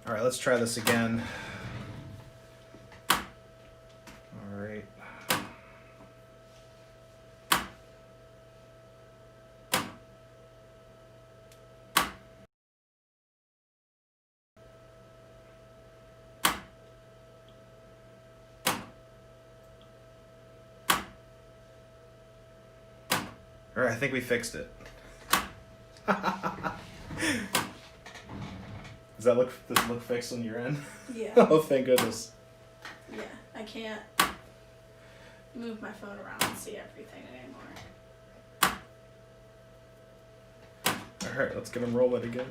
All right, let's try this again. All right. All right, I think we fixed it. Does it look fixed on your end? Yeah. Oh, thank goodness. Yeah, I can't move my phone around and see everything anymore. All right, let's get them rolling again.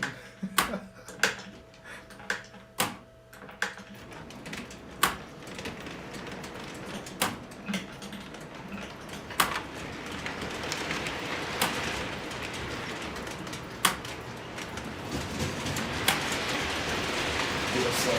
Do this slow.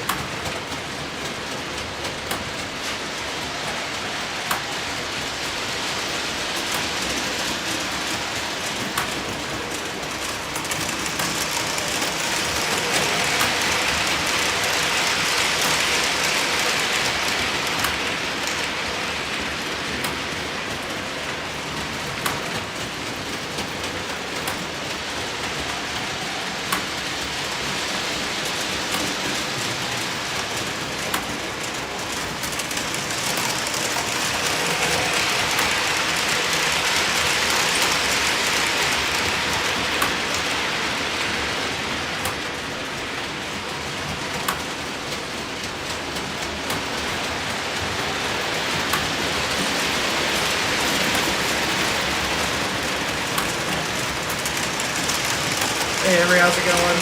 Hey, Henry, how's it going?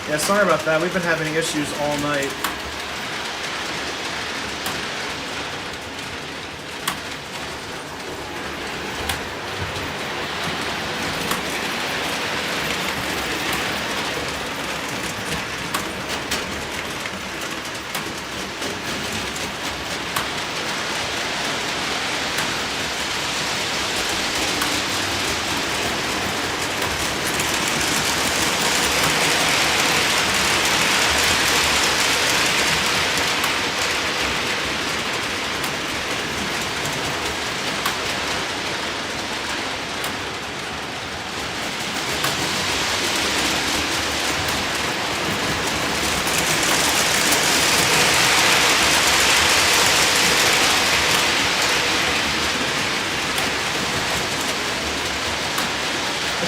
Yeah, sorry about that. We've been having issues all night.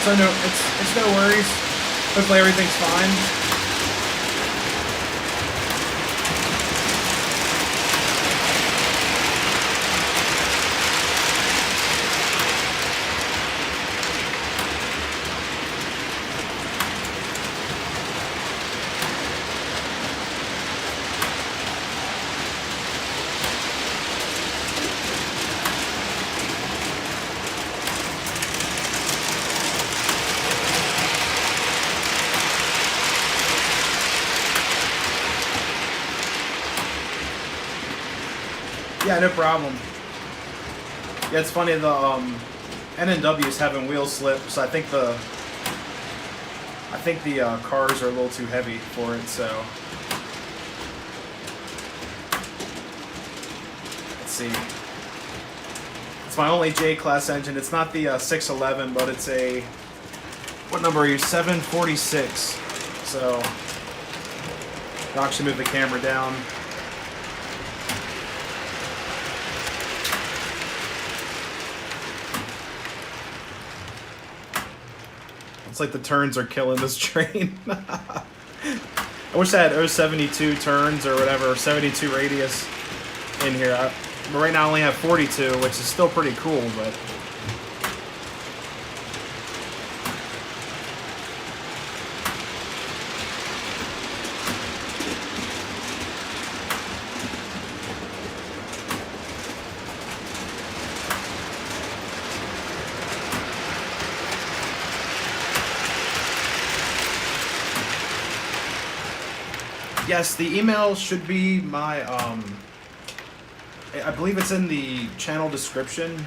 It's no worries. Hopefully everything's fine. Yeah, no problem. Yeah, it's funny, the NNW is having wheel slip, so I think the cars are a little too heavy for it, so let's see. It's my only J-Class engine. It's not the 611, but it's a, what number are you? 746. So I'll actually move the camera down. It's like the turns are killing this train. I wish I had 072 turns or whatever, 72 radius in here. But right now I only have 42, which is still pretty cool, but Yes, the email should be my, I believe it's in the channel description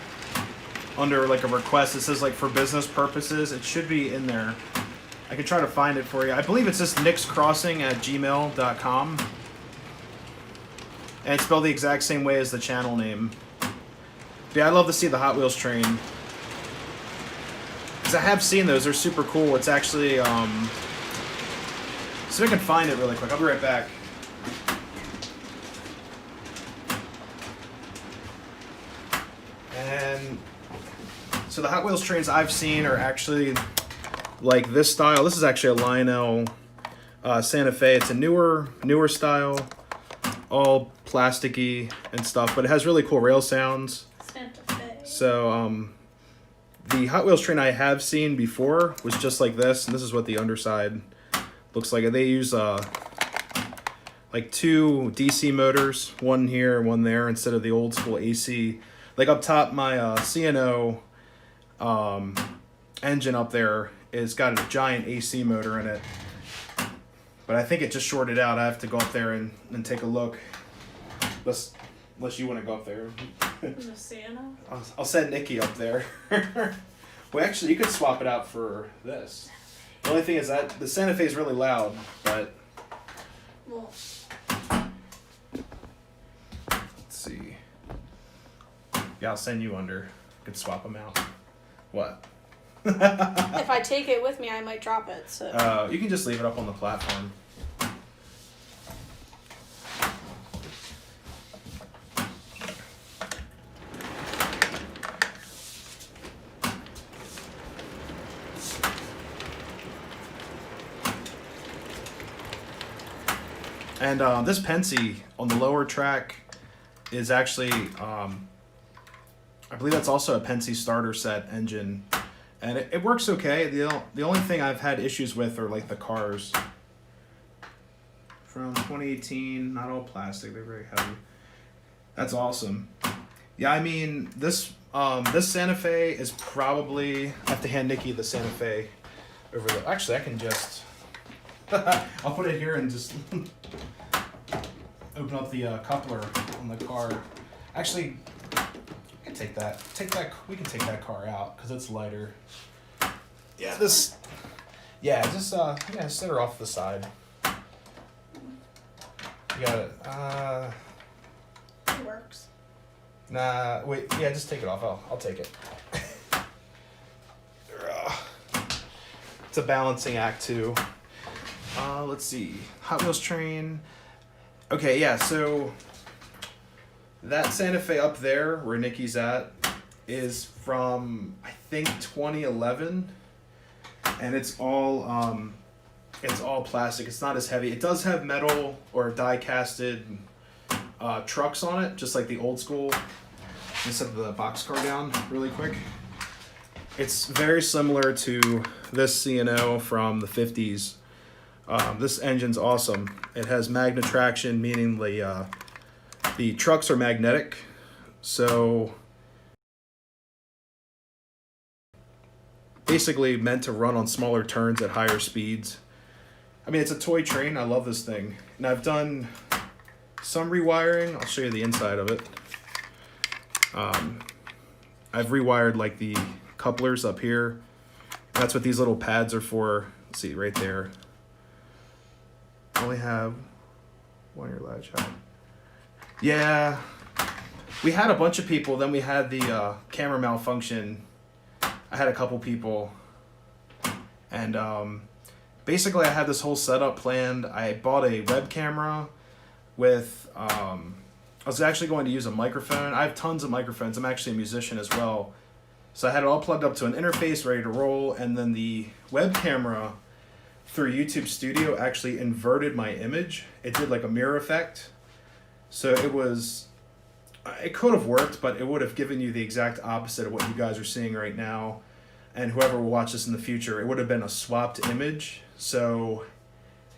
under like a request. It says like for business purposes. It should be in there. I can try to find it for you. I believe it's just nixcrossing@gmail.com. And it's spelled the exact same way as the channel name. But yeah, I'd love to see the Hot Wheels train. Because I have seen those. They're super cool. It's actually, so I can find it really quick. I'll be right back. And so the Hot Wheels trains I've seen are actually like this style. This is actually a Lionel Santa Fe. It's a newer style, all plasticky and stuff, but it has really cool rail sounds. Santa Fe. So the Hot Wheels train I have seen before was just like this, and this is what the underside looks like. They use like 2 DC motors, one here, one there, instead of the old school AC. Like up top, my CNO engine up there is got a giant AC motor in it. But I think it just shorted out. I have to go up there and take a look. Unless you want to go up there. The Sienna? I'll send Nikki up there. Well, actually, you could swap it out for this. The only thing is that the Santa Fe is really loud, but... Well... Let's see. Yeah, I'll send you under. You could swap them out. What? If I take it with me, I might drop it, so... You can just leave it up on the platform. And this Pensy on the lower track is actually, I believe that's also a Pensy starter set engine. And it works okay. The only thing I've had issues with are like the cars. From 2018, not all plastic, they're very heavy. That's awesome. Yeah, I mean, this Santa Fe is probably, I have to hand Nikki the Santa Fe over there. Actually, I can just, I'll put it here and just open up the coupler on the car. Actually, I can take that. We can take that car out because it's lighter. Yeah, just set her off to the side. You got it. It works. Nah, wait. Yeah, just take it off. I'll take it. It's a balancing act too. Let's see. Hot Wheels train. Okay, yeah, so that Santa Fe up there where Nikki's at is from, I think, 2011, and it's all plastic. It's not as heavy. It does have metal or die-casted trucks on it, just like the old school. Let me set the boxcar down really quick. It's very similar to this CNO from the 50s. This engine's awesome. It has magnet traction, meaning the trucks are magnetic. So basically meant to run on smaller turns at higher speeds. I mean, it's a toy train. I love this thing. And I've done some rewiring. I'll show you the inside of it. I've rewired like the couplers up here. That's what these little pads are for. Let's see, right there. Only have 1 year latch out. Yeah, we had a bunch of people. Then we had the camera malfunction. I had a couple people, and basically I had this whole setup planned. I bought a web camera with. I was actually going to use a microphone. I have tons of microphones. I'm actually a musician as well, so I had it all plugged up to an interface, ready to roll, and then the web camera through YouTube Studio actually inverted my image. It did like a mirror effect. So it could have worked, but it would have given you the exact opposite of what you guys are seeing right now. And whoever will watch this in the future, it would have been a swapped image. So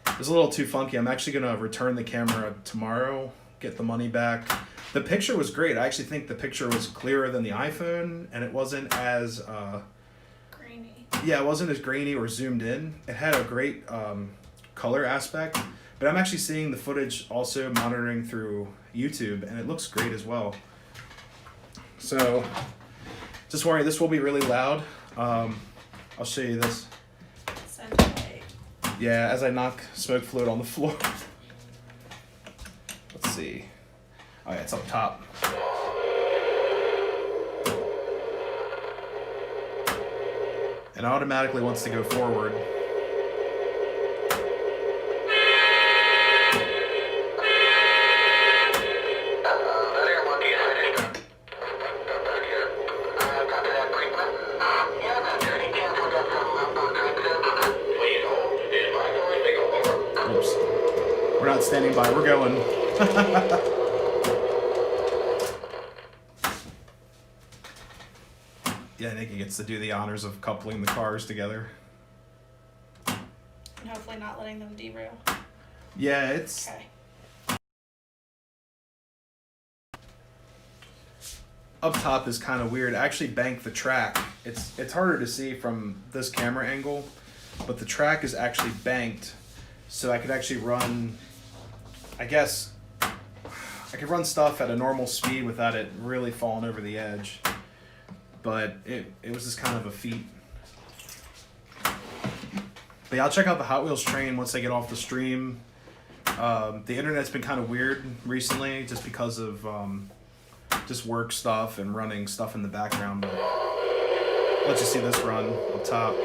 it was a little too funky. I'm actually going to return the camera tomorrow, get the money back. The picture was great. I actually think the picture was clearer than the iPhone, and it wasn't as... Grainy. Yeah, it wasn't as grainy or zoomed in. It had a great color aspect, But I'm actually seeing the footage also monitoring through YouTube, and it looks great as well. So, just worry, this will be really loud. I'll show you this. Send away. Yeah, as I knock smoke fluid on the floor. Let's see. Oh yeah, it's up top. It automatically wants to go forward. Oops. We're not standing by, we're going. Yeah, Nikki gets to do the honors of coupling the cars together. And hopefully not letting them derail. Yeah, it's... Okay. Up top is kind of weird. I actually banked the track. It's harder to see from this camera angle, but the track is actually banked, so I could actually run, I guess, I could run stuff at a normal speed without it really falling over the edge. But it was just kind of a feat. But yeah, I'll check out the Hot Wheels train once I get off the stream. The internet's been kind of weird recently just because of just work stuff and running stuff in the background. But let's just see this run up top.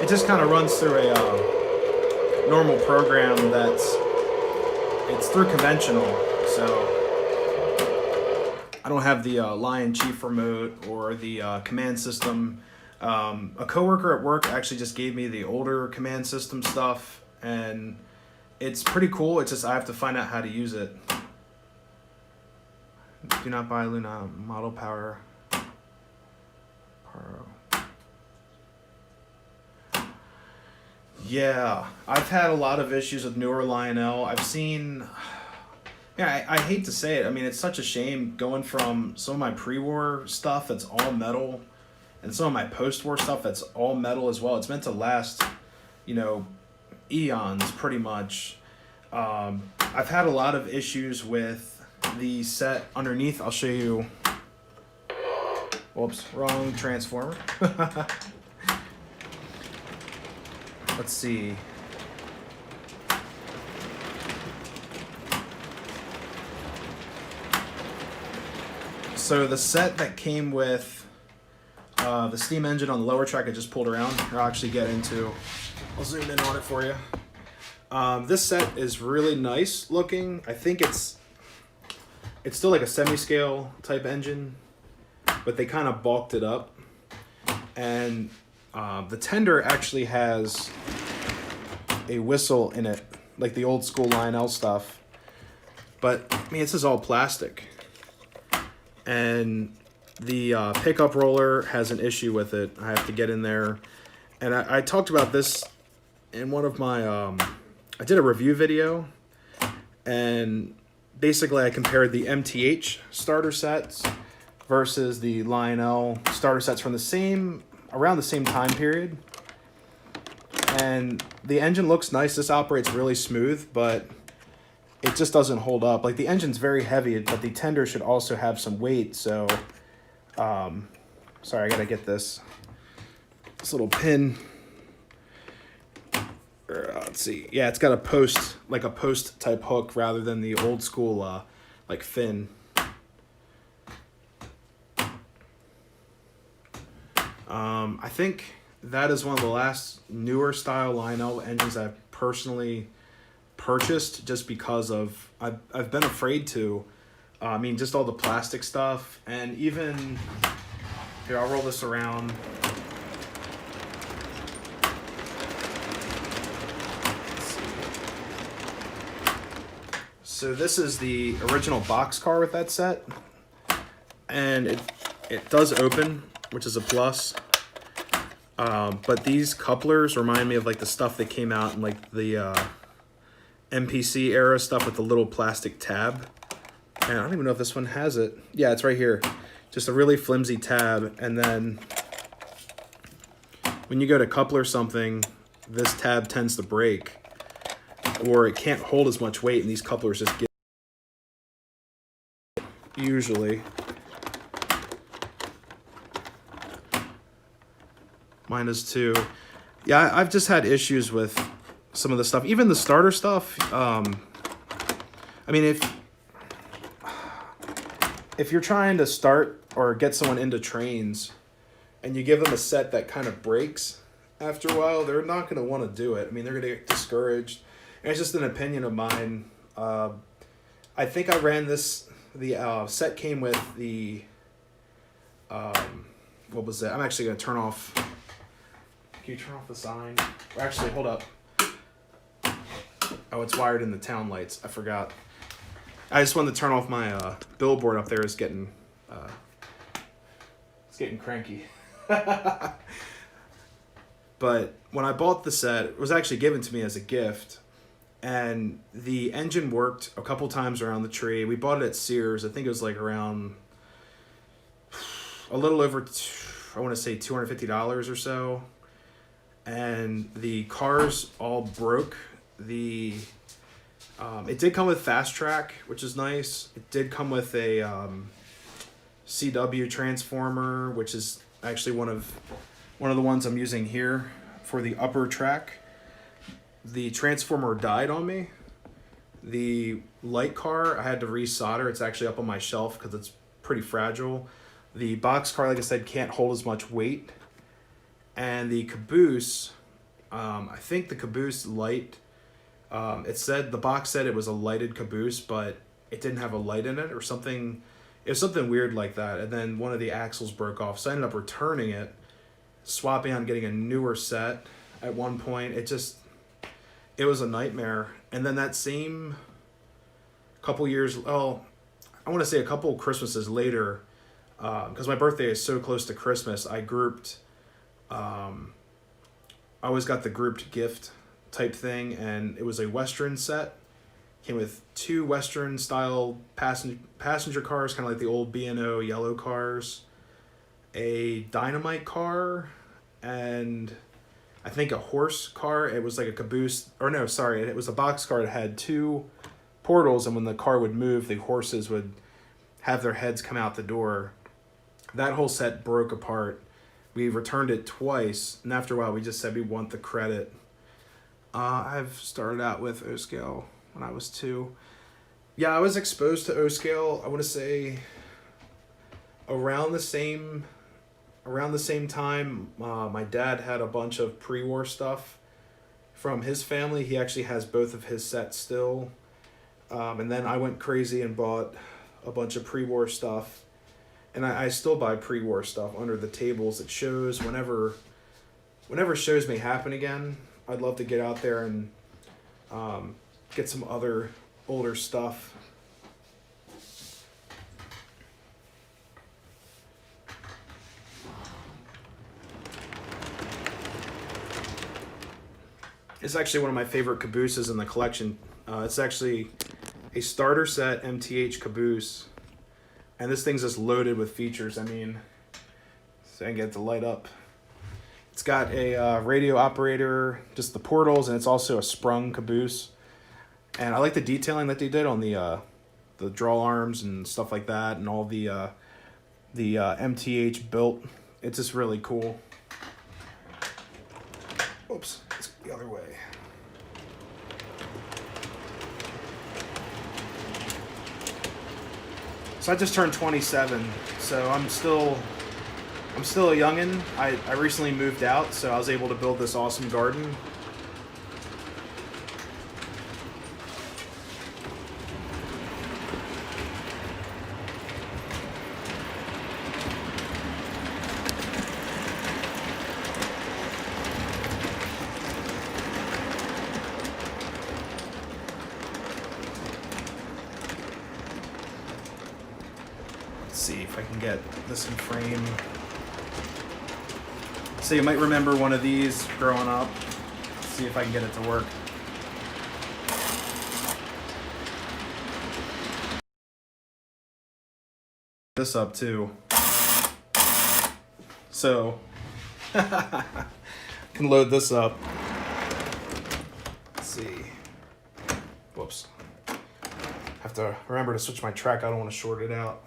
It just kind of runs through a normal program it's through conventional, so I don't have the Lion Chief remote or the command system. A coworker at work actually just gave me the older command system stuff, and it's pretty cool. It's just I have to find out how to use it. Do not buy Luna Model Power Pro. Yeah, I've had a lot of issues with newer Lionel. I've seen, yeah, I hate to say it. I mean, it's such a shame going from some of my pre-war stuff that's all metal and some of my post-war stuff that's all metal as well. It's meant to last, you know, eons pretty much. I've had a lot of issues with the set underneath. I'll show you. Whoops, wrong transformer. Let's see. So the set that came with the steam engine on the lower track I just pulled around, I'll actually get into, I'll zoom in on it for you. This set is really nice looking. I think it's still like a semi-scale type engine, but they kind of bulked it up. And the tender actually has a whistle in it, like the old school Lionel stuff. But, I mean, this is all plastic. And the pickup roller has an issue with it. I have to get in there And I talked about this in one of my, I did a review video, and basically I compared the MTH starter sets versus the Lionel starter sets from around the same time period. And the engine looks nice. This operates really smooth, but it just doesn't hold up. Like, the engine's very heavy, but the tender should also have some weight. So, sorry, I gotta get this little pin. Let's see. Yeah, it's got a post type hook rather than the old school like fin. I think that is one of the last newer style Lionel engines I've personally purchased, just because of I've been afraid to. I mean, just all the plastic stuff, and even here, I'll roll this around. So this is the original box car with that set, and it does open, which is a plus. But these couplers remind me of like the stuff that came out in like the MPC era stuff with the little plastic tab. And I don't even know if this one has it. Yeah, it's right here. Just a really flimsy tab, and then when you go to coupler something, this tab tends to break, or it can't hold as much weight, and these couplers just get usually. Mine is too. Yeah, I've just had issues with some of the stuff, even the starter stuff. I mean, if you're trying to start or get someone into trains, and you give them a set that kind of breaks after a while, they're not going to want to do it. I mean, they're going to get discouraged. And it's just an opinion of mine. I think I ran this. The set came with the. What was that? I'm actually going to turn off. Can you turn off the sign? Or actually, hold up. Oh, it's wired in the town lights. I forgot. I just wanted to turn off my billboard up there. It's getting cranky. But when I bought the set, it was actually given to me as a gift. And the engine worked a couple times around the tree. We bought it at Sears. I think it was like around a little over, I want to say $250 or so. And the cars all broke. It did come with Fast Track, which is nice. It did come with a CW transformer, which is actually one of the ones I'm using here for the upper track. The transformer died on me. The light car, I had to resolder. It's actually up on my shelf because it's pretty fragile. The box car, like I said, can't hold as much weight. And the caboose, I think the caboose light, the box said it was a lighted caboose, but it didn't have a light in it or something. It was something weird like that. And then one of the axles broke off. So I ended up returning it, swapping out and getting a newer set at one point. It was a nightmare. And then that same couple years, I want to say a couple Christmases later, because my birthday is so close to Christmas, I grouped, I always got the grouped gift type thing, and it was a Western set. Came with 2 Western style passenger cars, kind of like the old B&O yellow cars, a dynamite car, and I think a horse car. It was like a caboose, or no, sorry, it was a box car that had 2 portals, and when the car would move, the horses would have their heads come out the door. That whole set broke apart. We returned it twice, and after a while, we just said we want the credit. I've started out with O-scale when I was 2. Yeah, I was exposed to O-scale, I want to say, around the same time. My dad had a bunch of pre-war stuff from his family. He actually has both of his sets still. And then I went crazy and bought a bunch of pre-war stuff. And I still buy pre-war stuff under the tables at shows. Whenever shows may happen again, I'd love to get out there and get some other older stuff. is actually one of my favorite cabooses in the collection. It's actually a starter set MTH caboose, and this thing's just loaded with features. I mean, so I can get it to light up. It's got a radio operator, just the portals, and it's also a sprung caboose. And I like the detailing that they did on the draw arms and stuff like that, and all the MTH built. It's just really cool. Oops, it's the other way. So I just turned 27, so I'm still a youngin'. I recently moved out, so I was able to build this awesome garden. Let's see if I can get this in frame. So you might remember one of these growing up. Let's see if I can get it to work. This up too. So can load this up. Let's see. Whoops. Have to remember to switch my track. I don't want to short it out.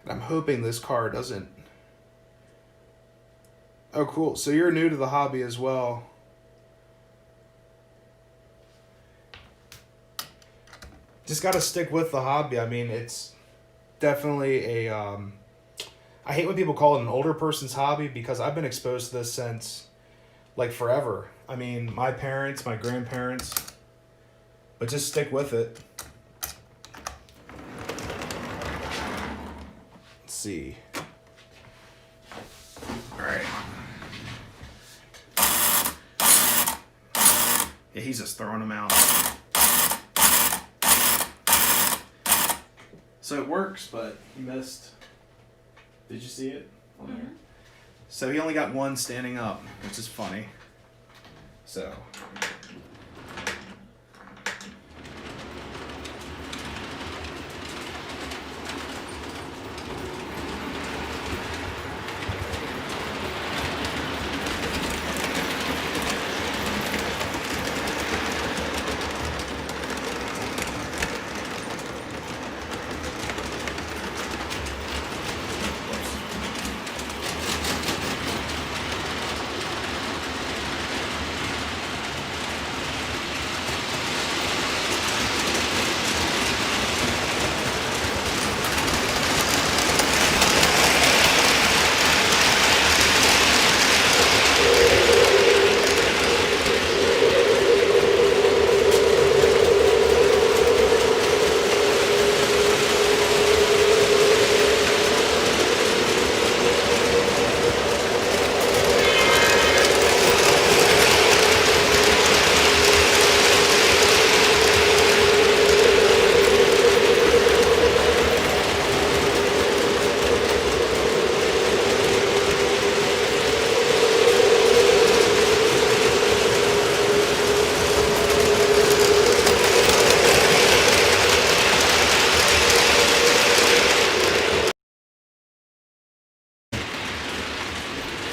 I'm hoping this car doesn't. Oh, cool. So you're new to the hobby as well. Just got to stick with the hobby. I mean, it's definitely a... I hate when people call it an older person's hobby because I've been exposed to this since, like, forever. I mean, my parents, my grandparents. But just stick with it. See. All right. Yeah, he's just throwing them out. So it works, but he missed. Did you see it? Mm-hmm. So he only got one standing up, which is funny. So.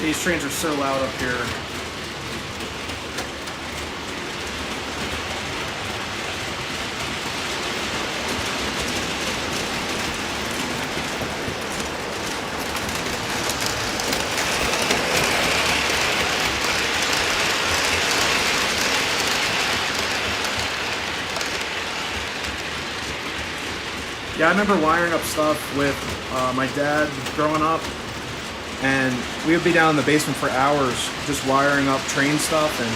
These trains are so loud up here. Yeah, I remember wiring up stuff with my dad growing up, and we would be down in the basement for hours just wiring up train stuff. And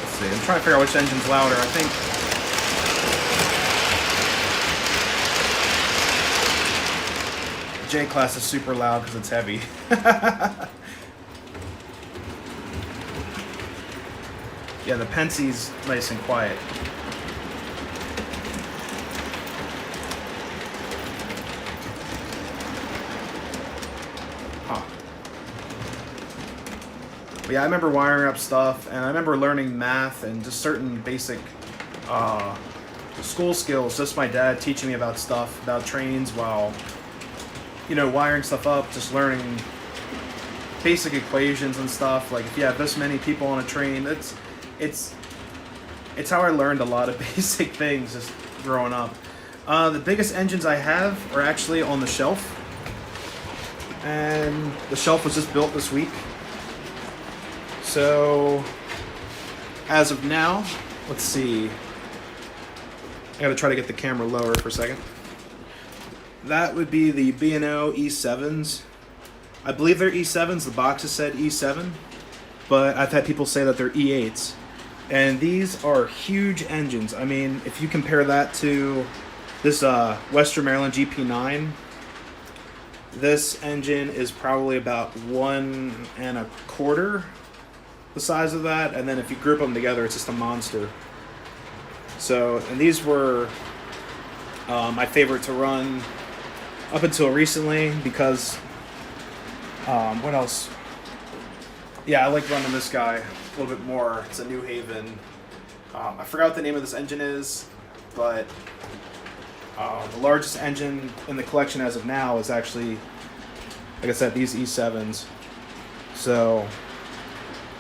let's see, I'm trying to figure out which engine's louder. I think J-Class is super loud because it's heavy. Yeah, the Pensie's nice and quiet. Huh. But yeah, I remember wiring up stuff, and I remember learning math and just certain basic school skills. Just my dad teaching me about stuff, about trains, while, you know, wiring stuff up, just learning basic equations and stuff. Like, if you have this many people on a train, it's how I learned a lot of basic things just growing up. The biggest engines I have are actually on the shelf, and the shelf was just built this week. So, as of now, let's see. I gotta try to get the camera lower for a second. That would be the B&O E7s. I believe they're E7s. The boxes said E7, but I've had people say that they're E8s. And these are huge engines. I mean, if you compare that to this Western Maryland GP9, this engine is probably about 1 1/4 the size of that. And then if you group them together, it's just a monster. So, and these were my favorite to run up until recently because, what else? Yeah, I like running this guy a little bit more. It's a New Haven. I forgot what the name of this engine is, but the largest engine in the collection as of now is actually, like I said, these E7s. So,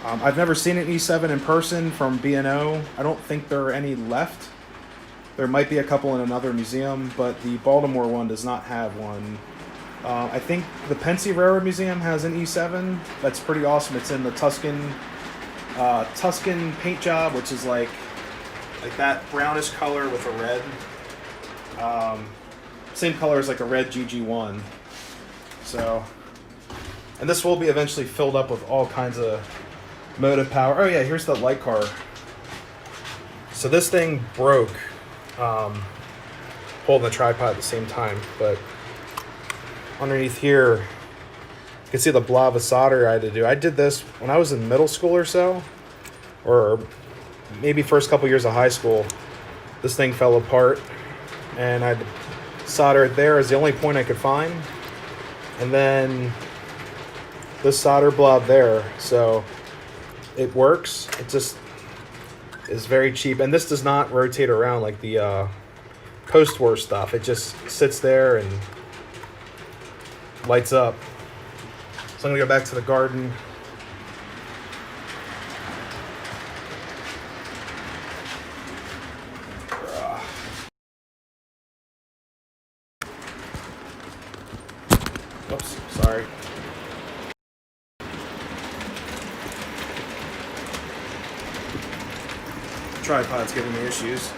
I've never seen an E7 in person from B&O. I don't think there are any left. There might be a couple in another museum, but the Baltimore one does not have one. I think the Pennsy Railroad Museum has an E7. That's pretty awesome. It's in the Tuscan paint job, which is like that brownish color with a red. Same color as like a red GG1. So, and this will be eventually filled up with all kinds of motive power. Oh yeah, here's the light car. So this thing broke, holding the tripod at the same time, but underneath here, you can see the blob of solder I had to do. I did this when I was in middle school or so, or maybe first couple years of high school. This thing fell apart, and I'd solder it there as the only point I could find, and then this solder blob there. So it works. It just is very cheap, and this does not rotate around like the post-war stuff. It just sits there and lights up. So I'm gonna go back to the garden. Oops, sorry. Tripod's giving me issues.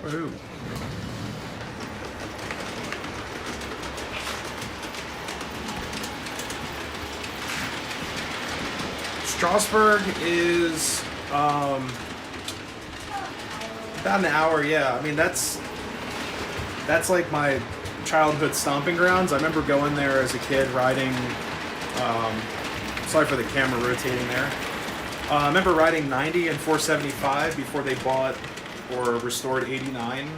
Woohoo. Strasbourg is about an hour, yeah. I mean, that's like my childhood stomping grounds. I remember going there as a kid riding, sorry for the camera rotating there. I remember riding 90 and 475 before they bought or restored 89.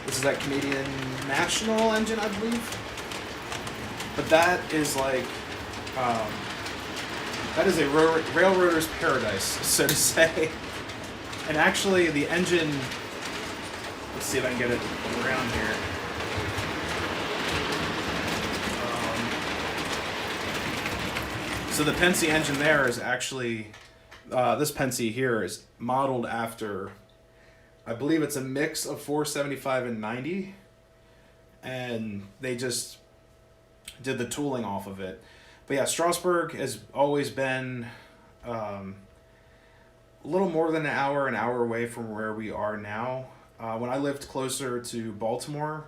This is that Canadian National engine, I believe. But that is like, that is a railroader's paradise, so to say. And actually, the engine, let's see if I can get it around here. So the Pennsy engine there is actually, this Pennsy here is modeled after, I believe it's a mix of 475 and 90. And they just did the tooling off of it. But yeah, Strasbourg has always been a little more than an hour away from where we are now. When I lived closer to Baltimore,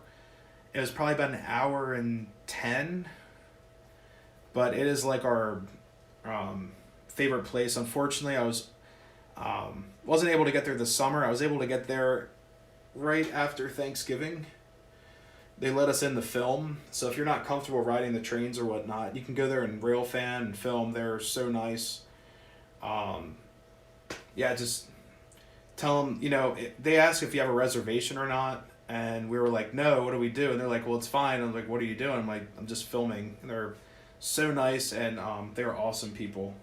it was probably about an hour and 10. But it is like our favorite place. Unfortunately, I wasn't able to get there this summer. I was able to get there right after Thanksgiving. They let us in the film, so if you're not comfortable riding the trains or whatnot, you can go there and railfan and film. They're so nice. Yeah, just tell them, they ask if you have a reservation or not, and we were like, no, what do we do? And they're like, well, it's fine. I'm like, what are you doing? I'm like, I'm just filming. And they're so nice, and they're awesome people.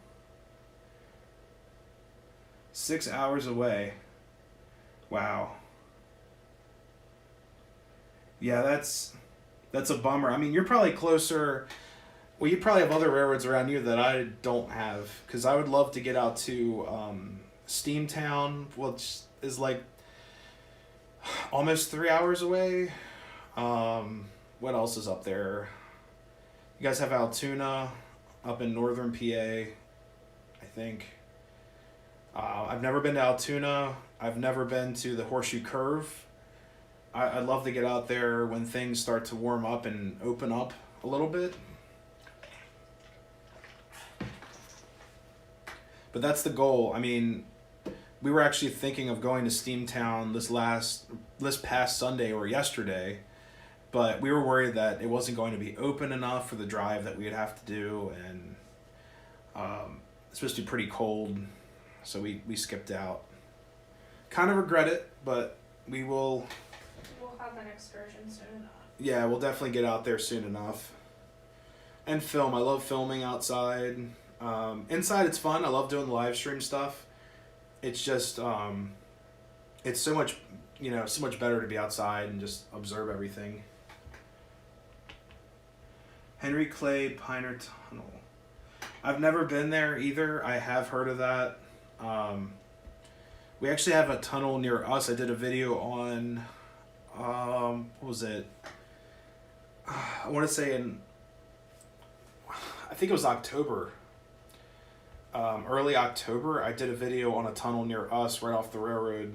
6 hours away. Wow. Yeah, that's a bummer. I mean, you're probably closer. Well, you probably have other railroads around you that I don't have, because I would love to get out to Steamtown, which is like almost 3 hours away. What else is up there? You guys have Altoona up in northern PA, I think. I've never been to Altoona. I've never been to the Horseshoe Curve. I'd love to get out there when things start to warm up and open up a little bit. But that's the goal. I mean, we were actually thinking of going to Steamtown this past Sunday or yesterday, but we were worried that it wasn't going to be open enough for the drive that we'd have to do, and it's supposed to be pretty cold, so we skipped out. Kind of regret it, but we will. We'll have an excursion soon enough. Yeah, we'll definitely get out there soon enough. And film. I love filming outside. Inside it's fun. I love doing the live stream stuff. It's just it's so much better to be outside and just observe everything. Henry Clay Piner Tunnel. I've never been there either. I have heard of that. We actually have a tunnel near us. I did a video on what was it? I want to say I think it was October. Early October, I did a video on a tunnel near us right off the railroad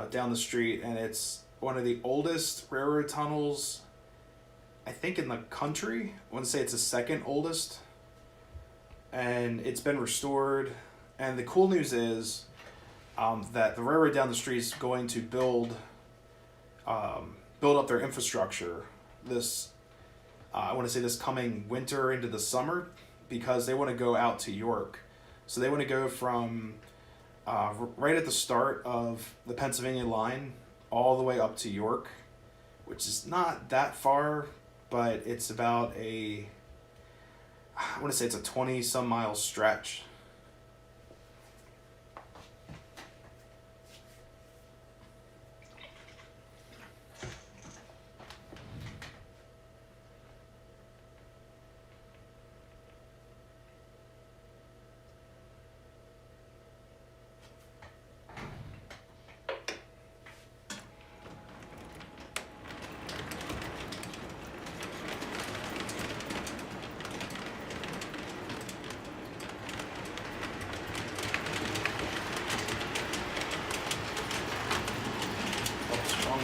down the street, and it's one of the oldest railroad tunnels, I think, in the country. I want to say it's the second oldest, and it's been restored. And the cool news is that the railroad down the street is going to build up their infrastructure I want to say this coming winter into the summer, because they want to go out to York. So they want to go from right at the start of the Pennsylvania line all the way up to York, which is not that far, but it's about I want to say it's a 20-some mile stretch.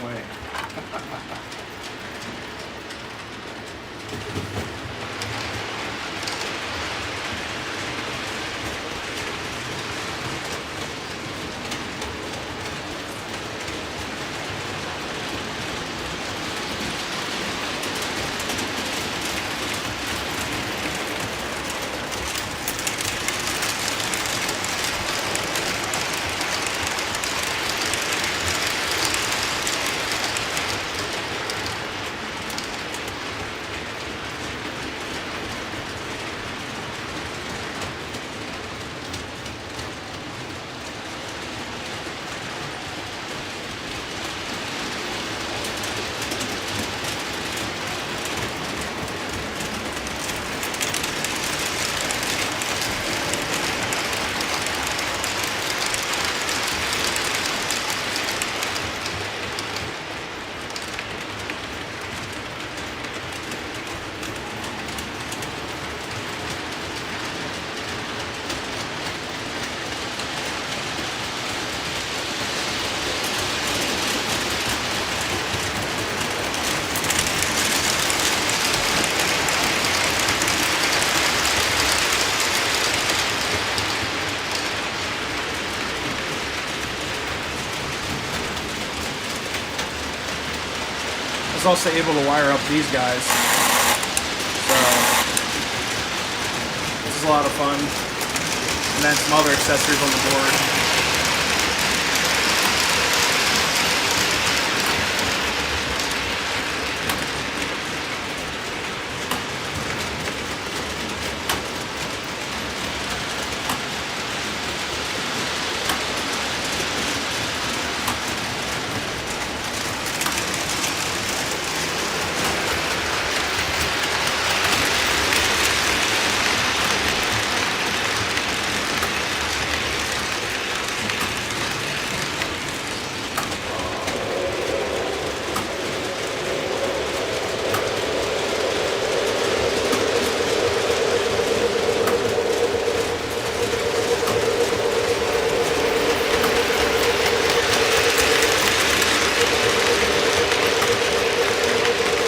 Way. was also able to wire up these guys. So this is a lot of fun. And then some other accessories on the board.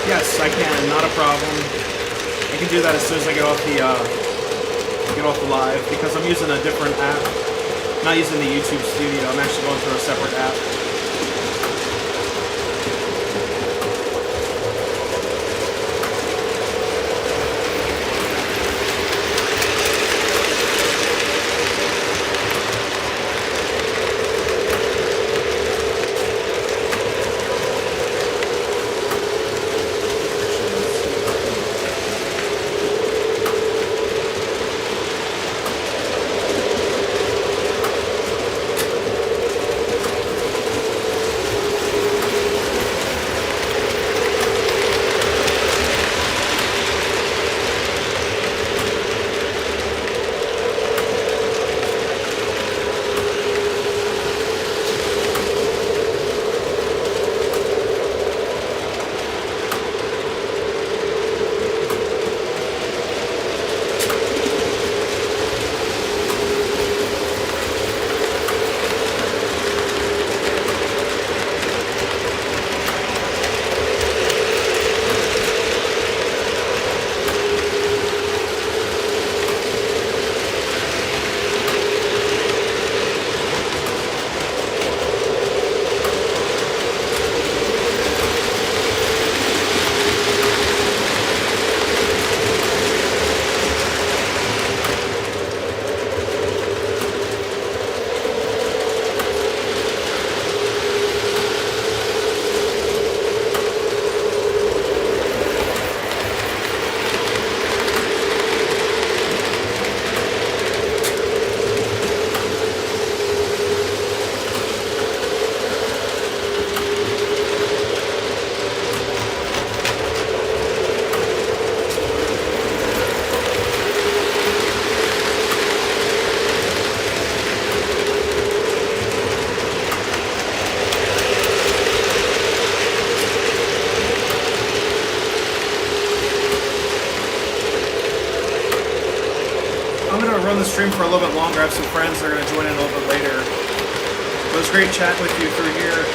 Yes, I can. Not a problem. I can do that as soon as I get off the live because I'm using a different app. I'm not using the YouTube Studio. I'm actually going through a separate app. Run the stream for a little bit longer. I have some friends that are going to join in a little bit later. It was great chatting with you through here.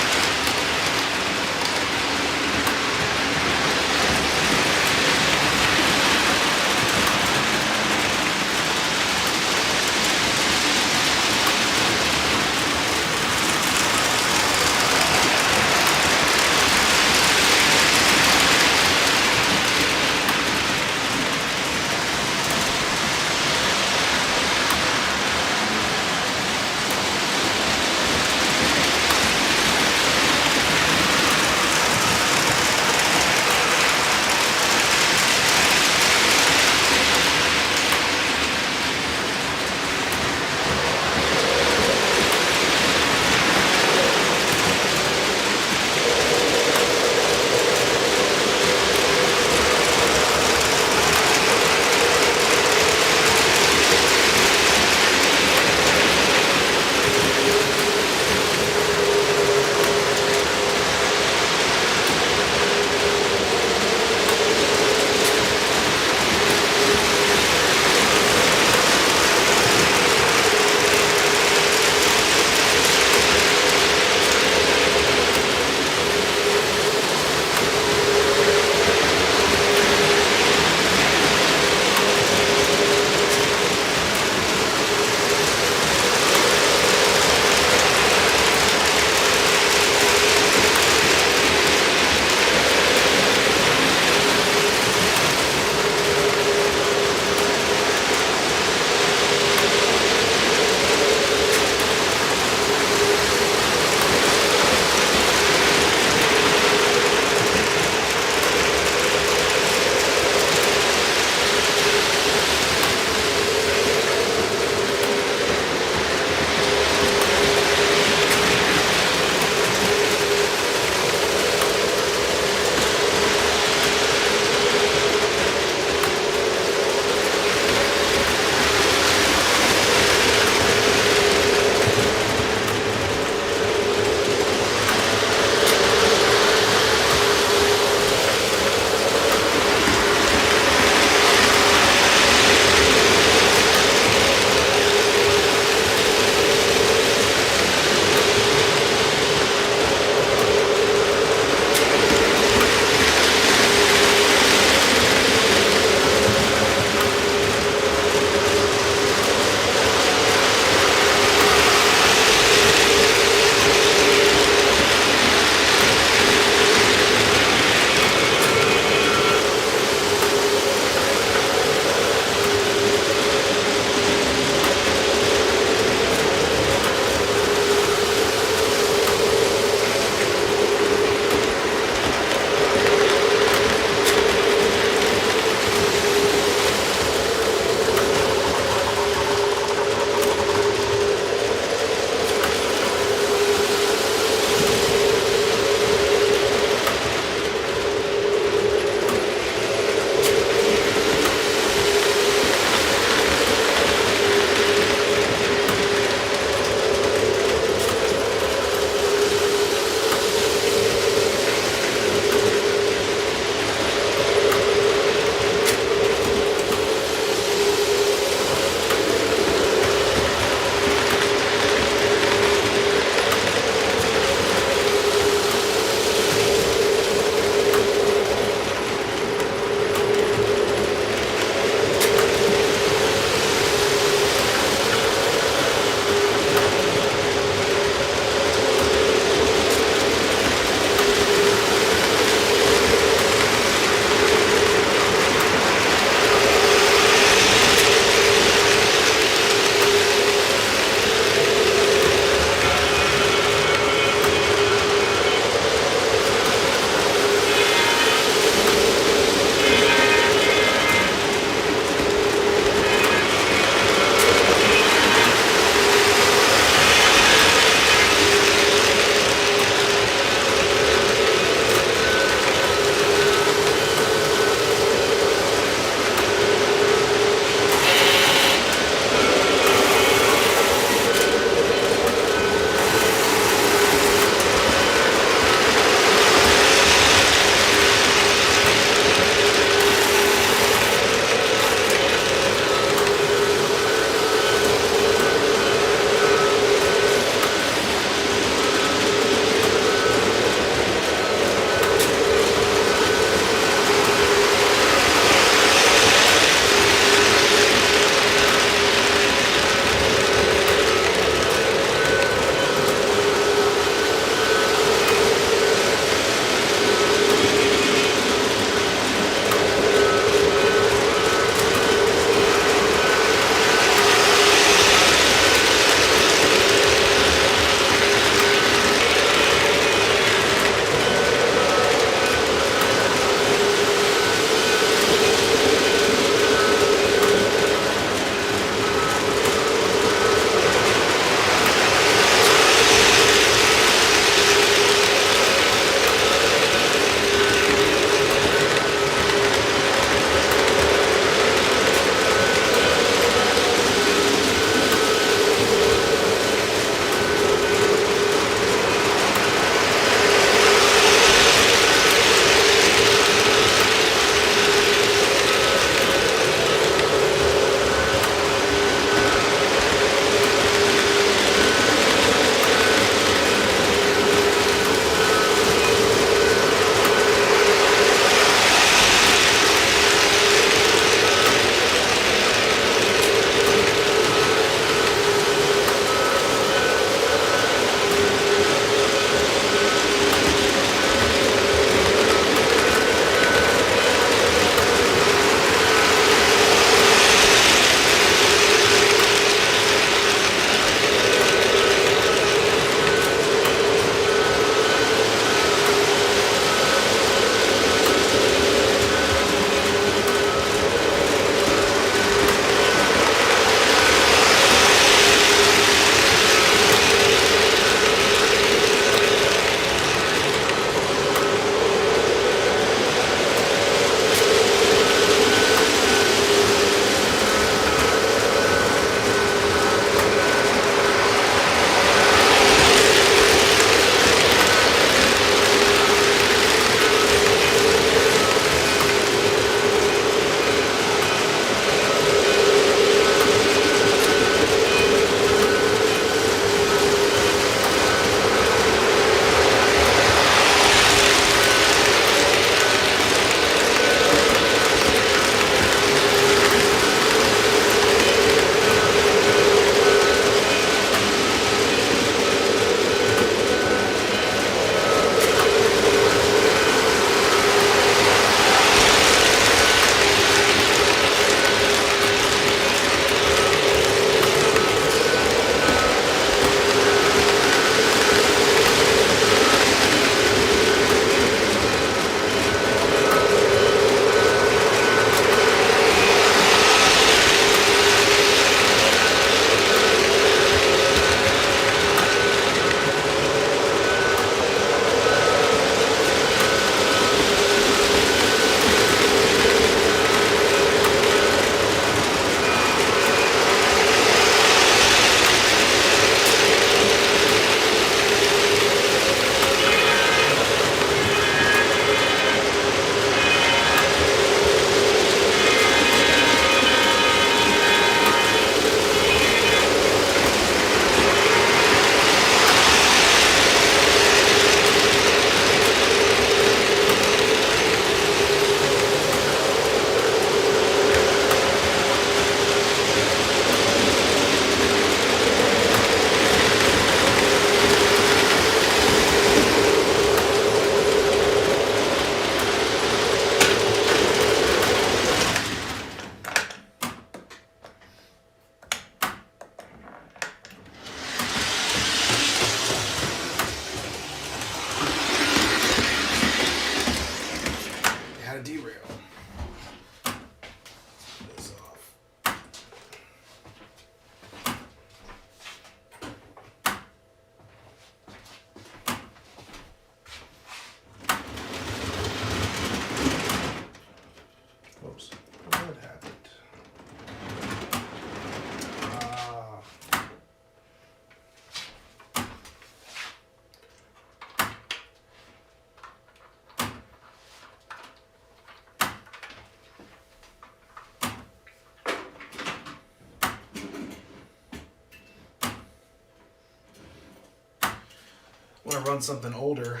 want to run something older,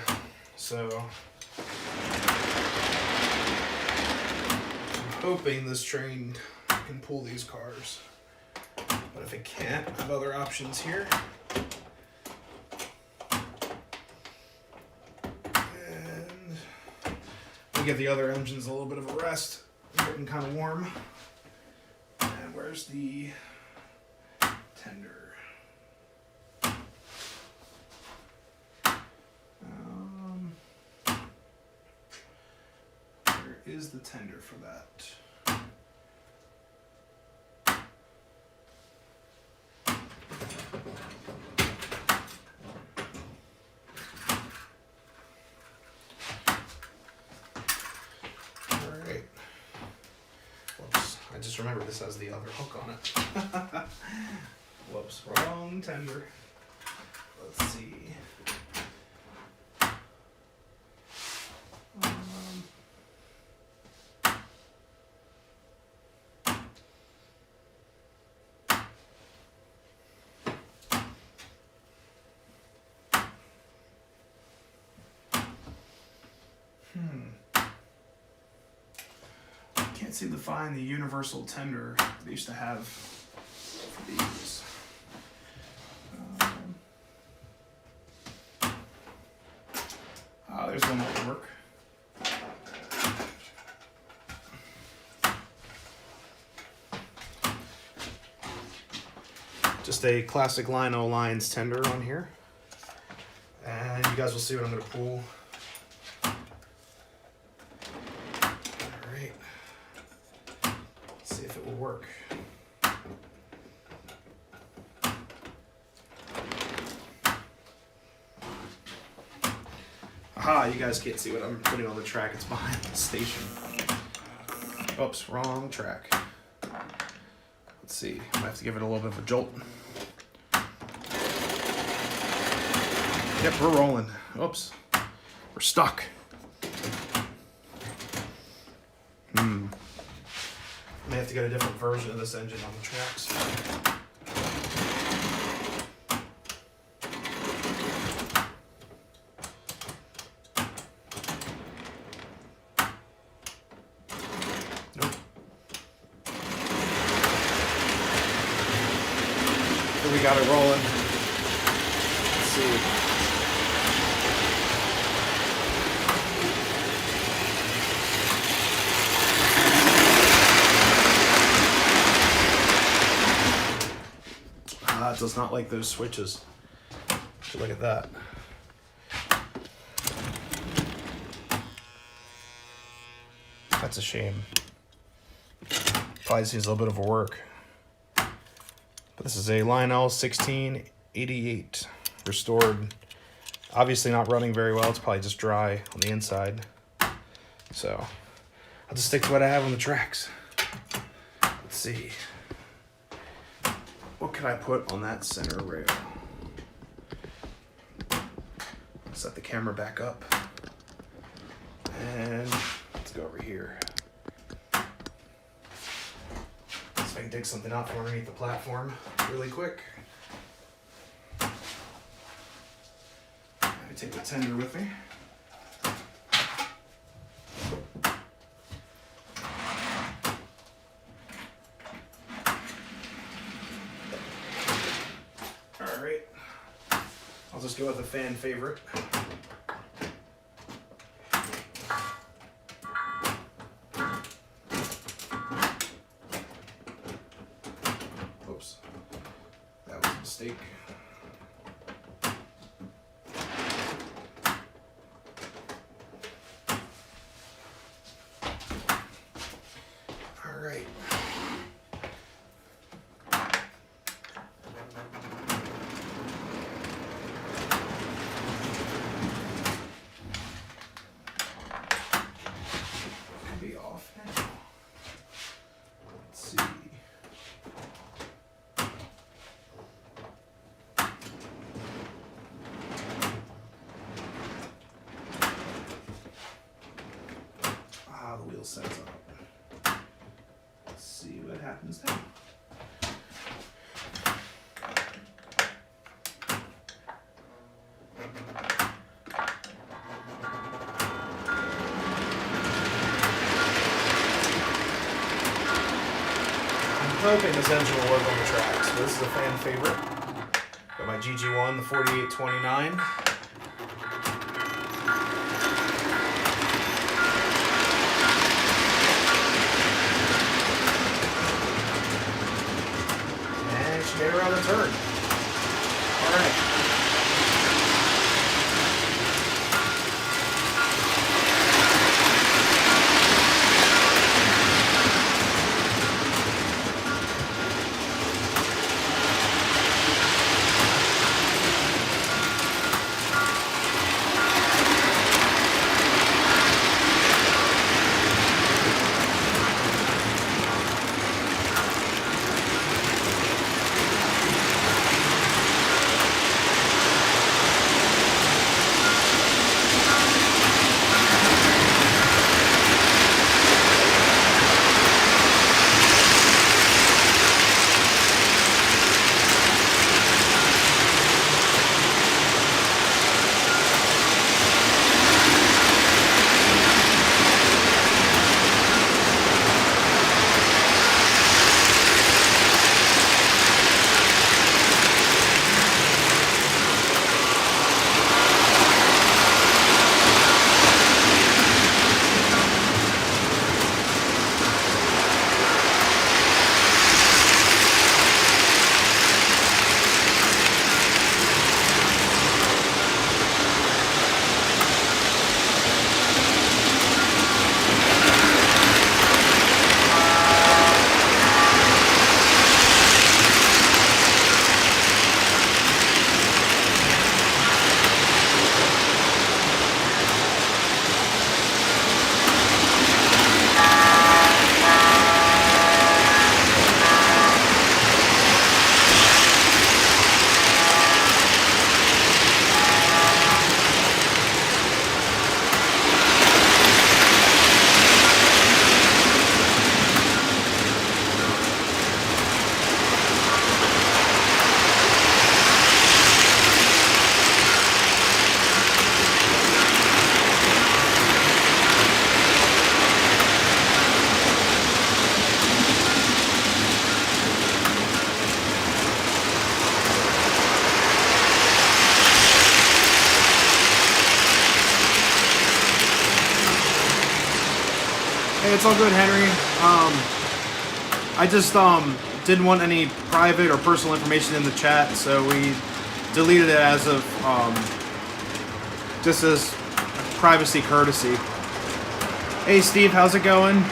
so I'm hoping this train can pull these cars. But if it can't, I have other options here. And we give the other engines a little bit of a rest. It's getting kind of warm. And where's the tender? Where is the tender for that? Alright. Whoops. I just remembered this has the other hook on it. Whoops. Wrong tender. Let's see. Can't seem to find the universal tender they used to have for these. There's one that would work. Just a classic Lino Lines tender on here. And you guys will see what I'm going to pull. Alright. Let's see if it will work. Aha, you guys can't see what I'm putting on the track. It's behind the station. Oops, wrong track. Let's see. I have to give it a little bit of a jolt. Yep, we're rolling. Oops. We're stuck. May have to get a different version of this engine on the tracks. Nope. Here we got it rolling. Let's see. It does not like those switches. Look at that. That's a shame. Probably needs a little bit of work. But this is a Lionel 1688 restored. Obviously not running very well. It's probably just dry on the inside. So I'll just stick to what I have on the tracks. Let's see. What can I put on that center rail? Set the camera back up. And let's go over here. See if I can dig something out from underneath the platform really quick. Let me take the tender with me. Alright, I'll just go with a fan favorite. Oops, that was a mistake. Alright. Be off now. Let's see. The wheel sets up. Let's see what happens now. hoping this engine will work on the tracks. But this is a fan favorite. Got my GG1, the 4829. And she made it around the turn. All right. Hey, it's all good, Henry. I just didn't want any private or personal information in the chat, so we deleted it as of just as privacy courtesy. Hey, Steve, how's it going?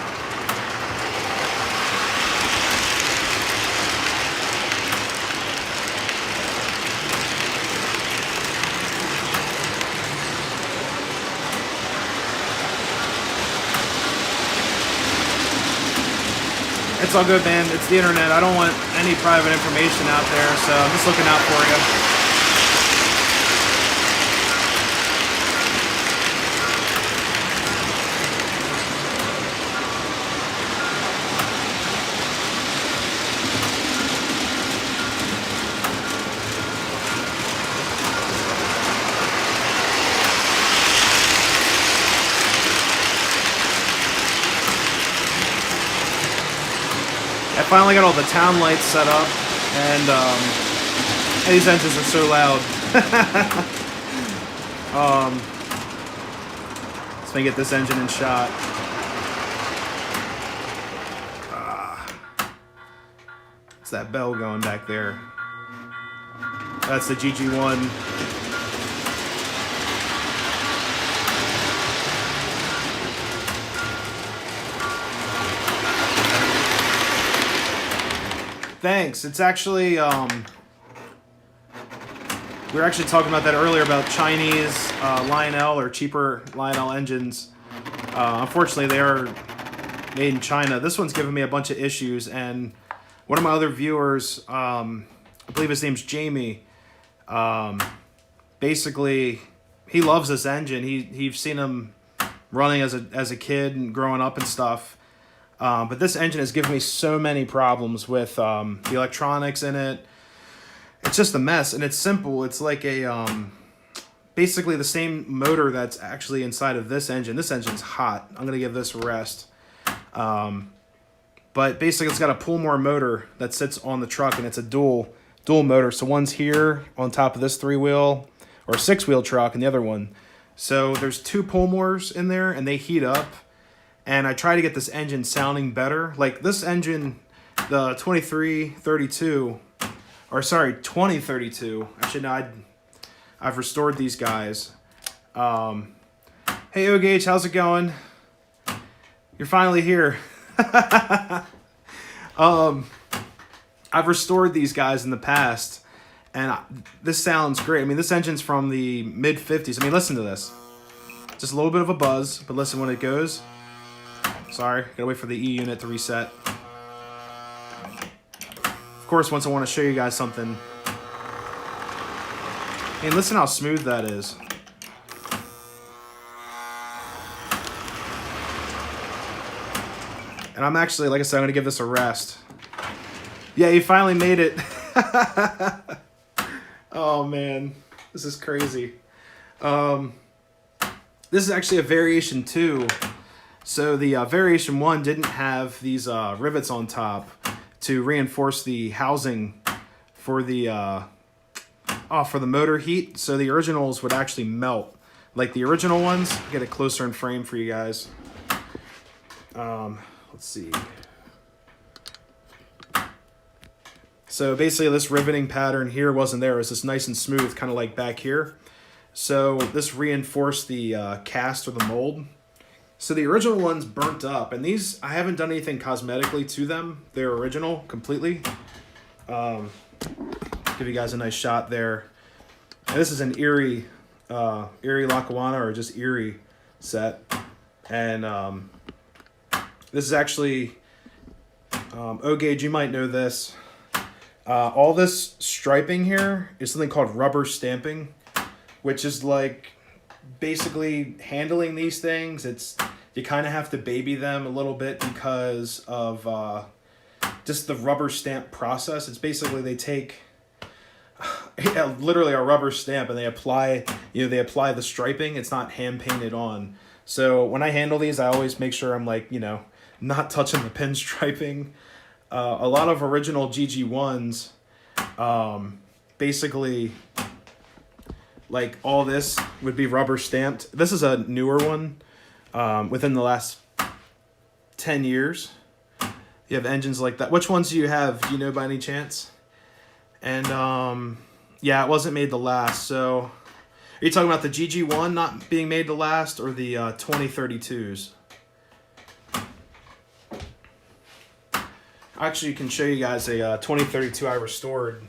It's all good, man. It's the internet. I don't want any private information out there, so I'm just looking out for you. I finally got all the town lights set up, and these engines are so loud. Let's get this engine in shot. It's that bell going back there. That's the GG1. Thanks. It's actually, we were actually talking about that earlier about Chinese Lionel or cheaper Lionel engines. Unfortunately, they are made in China. This one's giving me a bunch of issues, and one of my other viewers, I believe his name's Jamie, basically, he loves this engine. He's seen him running as a kid and growing up and stuff. But this engine has given me so many problems with the electronics in it. It's just a mess, and it's simple. It's like a basically the same motor that's actually inside of this engine. This engine's hot. I'm gonna give this a rest. But basically, it's got a pull-more motor that sits on the truck, and it's a dual motor. So one's here on top of this 3-wheel or 6-wheel truck, and the other one. So there's 2 pull-mores in there, and they heat up. And I try to get this engine sounding better. Like this engine, the 2032. Actually, no, I've restored these guys. Hey, O-Gage, how's it going? You're finally here. I've restored these guys in the past, and this sounds great. I mean, this engine's from the mid-50s. I mean, listen to this. Just a little bit of a buzz, but listen when it goes. Sorry, gotta wait for the E unit to reset. Of course, once I want to show you guys something. And listen how smooth that is. And I'm actually, like I said, I'm gonna give this a rest. Yeah, you finally made it. Oh man, this is crazy. This is actually a variation 2. So the variation 1 didn't have these rivets on top to reinforce the housing for the motor heat. So the originals would actually melt, like the original ones. I'll get it closer in frame for you guys. Let's see. So basically, this riveting pattern here wasn't there. It was just nice and smooth, kind of like back here. So this reinforced the cast or the mold. So the original ones burnt up, and these, I haven't done anything cosmetically to them. They're original completely. Give you guys a nice shot there. And this is an Erie Lackawanna, or just Erie set. And this is actually, O-Gage, you might know this. All this striping here is something called rubber stamping, which is like basically handling these things. You kind of have to baby them a little bit because of just the rubber stamp process. It's basically they take literally a rubber stamp and they apply the striping. It's not hand painted on. So when I handle these, I always make sure I'm like, not touching the pinstriping. A lot of original GG1s, basically, like all this would be rubber stamped. This is a newer one, within the last 10 years. You have engines like that. Which ones do you have? Do you know by any chance? And yeah, it wasn't made to last. So are you talking about the GG1 not being made to last, or the 2032s? Actually, can show you guys a 2032 I restored.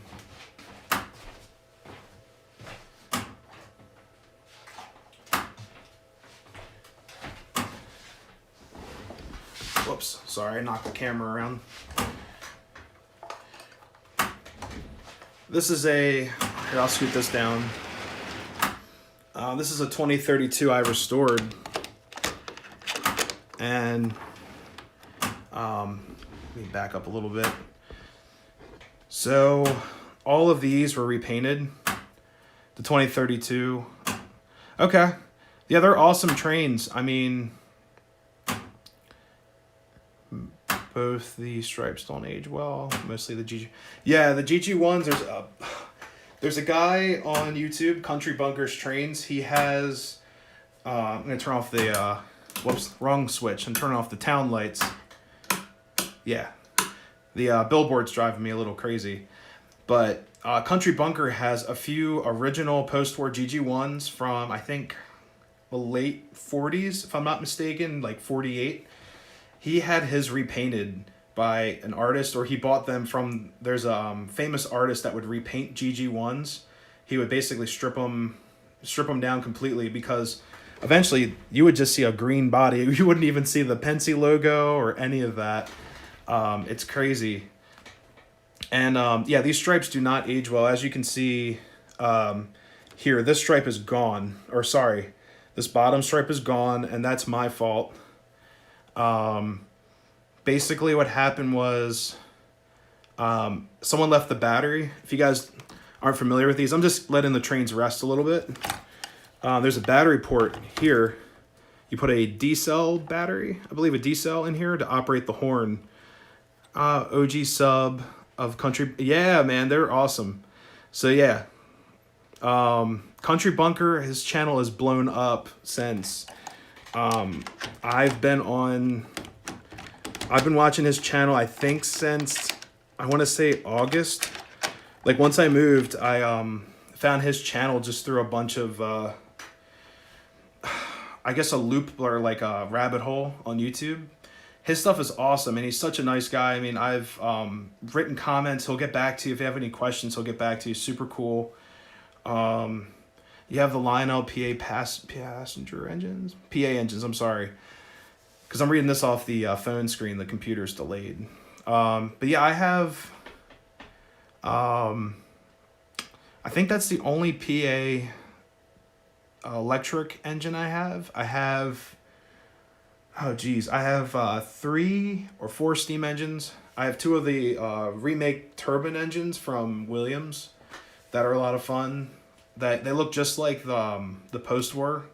Whoops, sorry, I knocked the camera around. This is here, I'll scoot this down. This is a 2032 I restored. And let me back up a little bit. So all of these were repainted. The 2032. Okay. Yeah, they're awesome trains. I mean, both the stripes don't age well. Mostly the GG. Yeah, the GG1s, there's a guy on YouTube, Country Bunkers Trains. He has, I'm going to turn off the, whoops, wrong switch. I'm turning off the town lights. Yeah, the billboard's driving me a little crazy. But Country Bunker has a few original post-war GG1s from, I think, the late 40s, if I'm not mistaken, like 48. He had his repainted by an artist, or he bought them from, there's a famous artist that would repaint GG1s. He would basically strip them down completely, because eventually you would just see a green body. You wouldn't even see the Penske logo or any of that. It's crazy. And yeah, these stripes do not age well. As you can see here, this stripe is gone. Or sorry, this bottom stripe is gone, and that's my fault. Basically what happened was someone left the battery. If you guys aren't familiar with these, I'm just letting the trains rest a little bit. There's a battery port here. You put a D-cell battery, I believe a D-cell in here to operate the horn. OG sub of Country. Yeah, man, they're awesome. So yeah, Country Bunker, his channel has blown up since. I've been watching his channel, I think, since, I want to say August. Like, once I moved, I found his channel just through a bunch of, I guess a loop or like a rabbit hole on YouTube. His stuff is awesome, and he's such a nice guy. I mean, I've written comments. He'll get back to you. If you have any questions, he'll get back to you. Super cool. You have the Lionel passenger engines? PA engines, I'm sorry. Because I'm reading this off the phone screen. The computer's delayed. But yeah, I have... I think that's the only PA electric engine I have. I have... Oh, geez. I have 3 or 4 steam engines. I have 2 of the remake turbine engines from Williams that are a lot of fun. That they look just like the post-war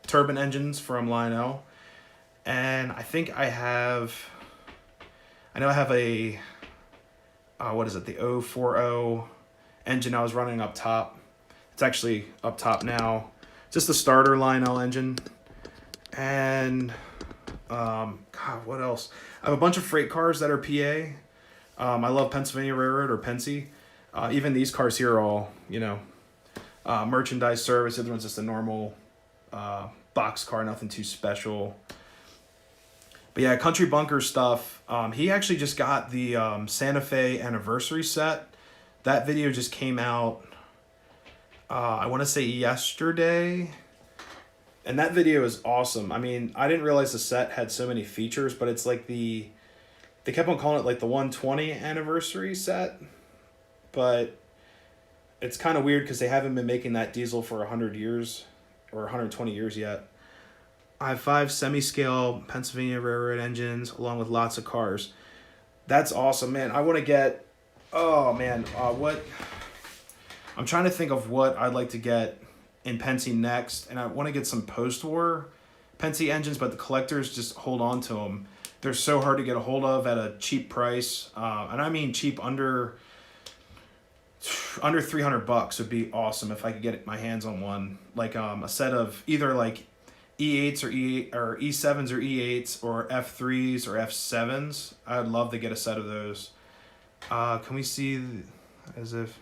turbine engines from Lionel. And I think I have a what is it, the 040 engine I was running up top. It's actually up top now. Just the starter Lionel engine. And God, what else? I have a bunch of freight cars that are PA. I love Pennsylvania Railroad, or Pennsy. Even these cars here are all, merchandise service. The other one's just a normal box car, nothing too special. But yeah, Country Bunker stuff. He actually just got the Santa Fe anniversary set. That video just came out, I want to say yesterday. And that video is awesome. I mean, I didn't realize the set had so many features, but it's like they kept on calling it like the 120 anniversary set. But it's kind of weird because they haven't been making that diesel for 100 years or 120 years yet. I have 5 semi-scale Pennsylvania Railroad engines along with lots of cars. That's awesome, man. I want to get, what? I'm trying to think of what I'd like to get in Pennsy next, and I want to get some post-war Pennsy engines, but the collectors just hold on to them. They're so hard to get a hold of at a cheap price, and I mean cheap, under $300 would be awesome if I could get my hands on one, like a set of either like E8s or E7s or E8s or F3s or F7s. I'd love to get a set of those. Can we see as if?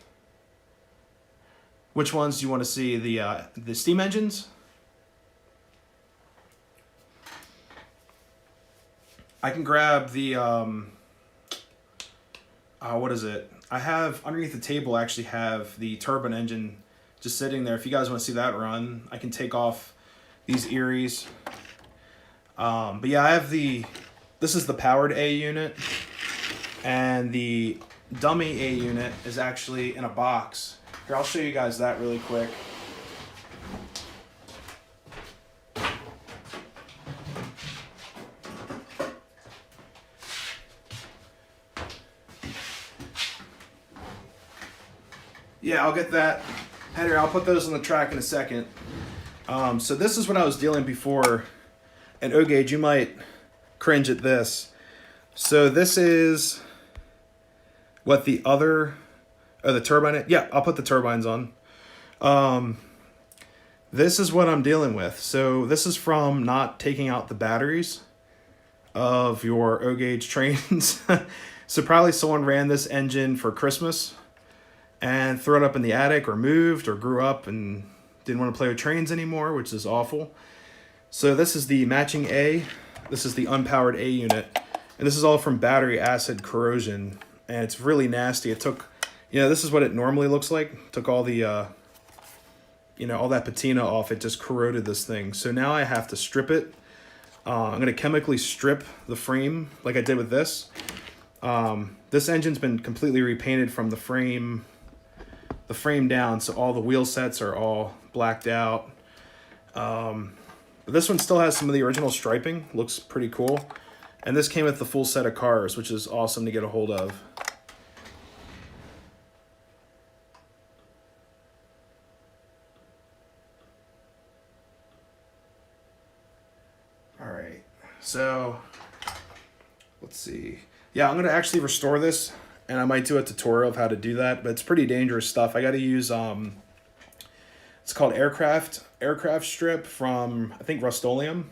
Which ones do you want to see? The steam engines? I can grab the what is it? I have underneath the table. I actually have the turbine engine just sitting there. If you guys want to see that run, I can take off these Eries. But yeah, I have this is the powered A unit, and the dummy A unit is actually in a box. Here, I'll show you guys that really quick. Yeah, I'll get that. Henry, I'll put those on the track in a second. So this is what I was dealing before. And O-Gauge, you might cringe at this. So this is what the other... Oh, the turbine... Yeah, I'll put the turbines on. This is what I'm dealing with. So this is from not taking out the batteries of your O-Gauge trains. So probably someone ran this engine for Christmas and threw it up in the attic, or moved, or grew up and didn't want to play with trains anymore, which is awful. So this is the matching A. This is the unpowered A unit. And this is all from battery acid corrosion. And it's really nasty. It took... this is what it normally looks like. Took all the, all that patina off. It just corroded this thing. So now I have to strip it. I'm going to chemically strip the frame like I did with this. This engine's been completely repainted from the frame down. So all the wheel sets are all blacked out. But this one still has some of the original striping. Looks pretty cool. And this came with the full set of cars, which is awesome to get a hold of. All right, so let's see. Yeah, I'm gonna actually restore this, and I might do a tutorial of how to do that. But it's pretty dangerous stuff. I got to use it's called aircraft strip from, I think, Rust-Oleum.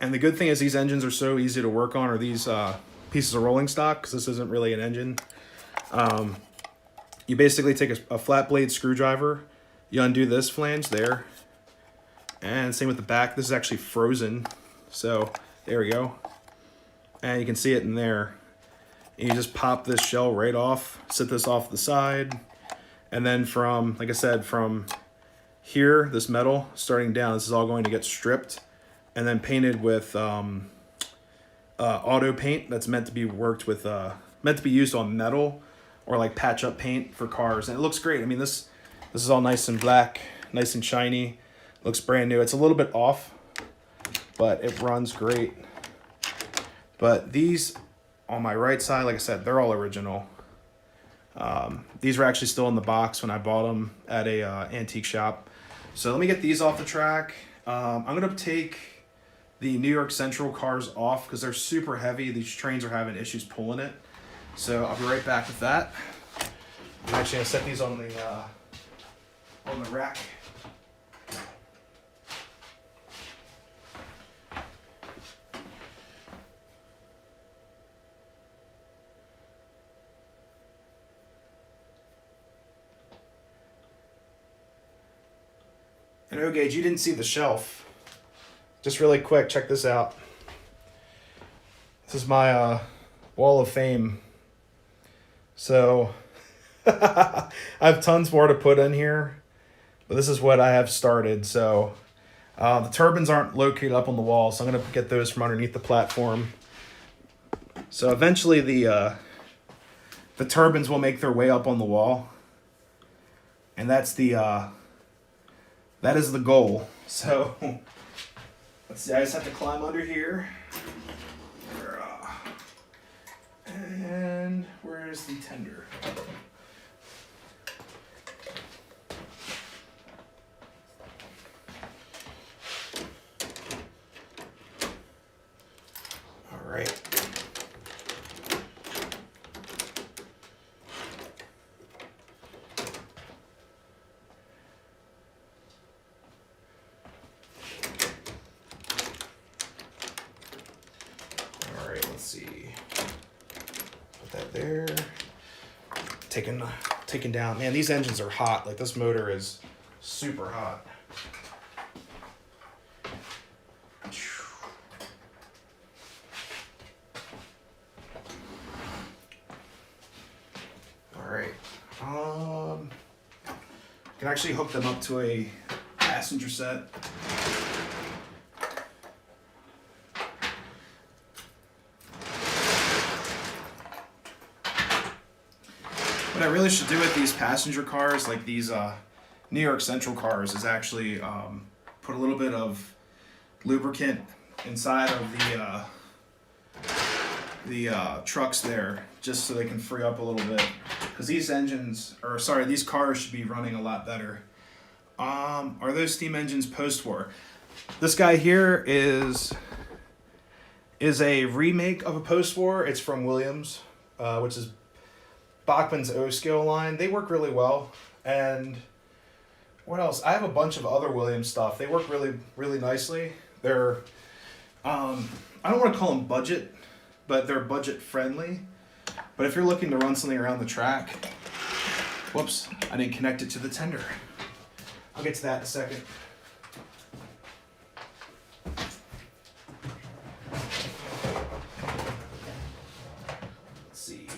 And the good thing is these engines are so easy to work on, or these pieces of rolling stock, because this isn't really an engine. You basically take a flat blade screwdriver, you undo this flange there, and same with the back. This is actually frozen, so there we go. And you can see it in there. And you just pop this shell right off, sit this off the side, and then from, like I said, from here, this metal starting down, this is all going to get stripped and then painted with auto paint that's meant to be worked with, meant to be used on metal, or like patch up paint for cars. And it looks great. I mean, this is all nice and black, nice and shiny. Looks brand new. It's a little bit off, but it runs great. But these on my right side, like I said, they're all original. These were actually still in the box when I bought them at a antique shop. So let me get these off the track. I'm gonna take the New York Central cars off because they're super heavy. These trains are having issues pulling it. So I'll be right back with that. I'm actually gonna set these on the rack. And oh, Gage, you didn't see the shelf. Just really quick, check this out. This is my wall of fame. So I have tons more to put in here, but this is what I have started. So the turbines aren't located up on the wall, so I'm gonna get those from underneath the platform. So eventually the turbines will make their way up on the wall, and that is the goal. So let's see, I just have to climb under here. And where's the tender? All right. All right, let's see. Put that there. Taking down. Man, these engines are hot. Like, this motor is super hot. All right. Can actually hook them up to a passenger set. What I really should do with these passenger cars, like these New York Central cars, is actually put a little bit of lubricant inside of the trucks there, just so they can free up a little bit. Because these these cars should be running a lot better. Are those steam engines post-war? This guy here is a remake of a post-war. It's from Williams, which is Bachmann's O-scale line. They work really well. And what else? I have a bunch of other Williams stuff. They work really, really nicely. They're, I don't want to call them budget, but they're budget friendly. But if you're looking to run something around the track, whoops, I didn't connect it to the tender. I'll get to that in a second. Let's see.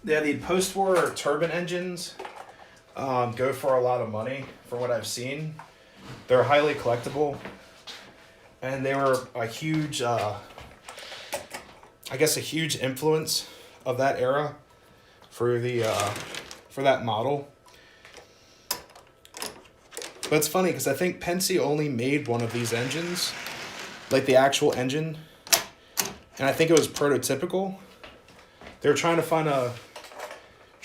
Yeah, the post-war turbine engines go for a lot of money, from what I've seen. They're highly collectible, and they were a huge, I guess, a huge influence of that era for that model. But it's funny because I think Penske only made one of these engines, like the actual engine, and I think it was prototypical. They were trying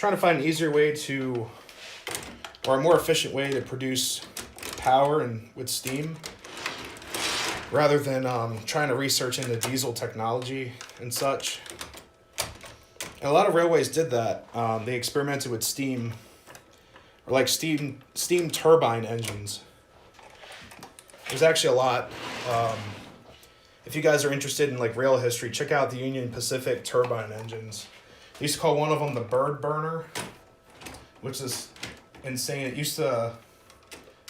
trying to find an easier way to, or a more efficient way to produce power and with steam, rather than trying to research into diesel technology and such. And a lot of railways did that. They experimented with steam, or like steam turbine engines. There's actually a lot. If you guys are interested in like rail history, check out the Union Pacific turbine engines. They used to call one of them the bird burner, which is insane. It used to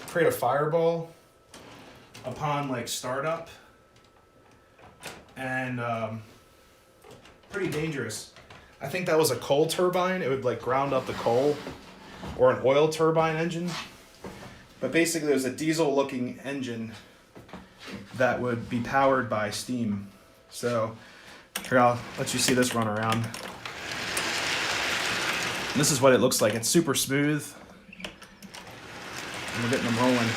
create a fireball upon like startup, and pretty dangerous. I think that was a coal turbine. It would like ground up the coal, or an oil turbine engine. But basically, it was a diesel-looking engine that would be powered by steam. So here, I'll let you see this run around. And this is what it looks like. It's super smooth. And we're getting them rolling.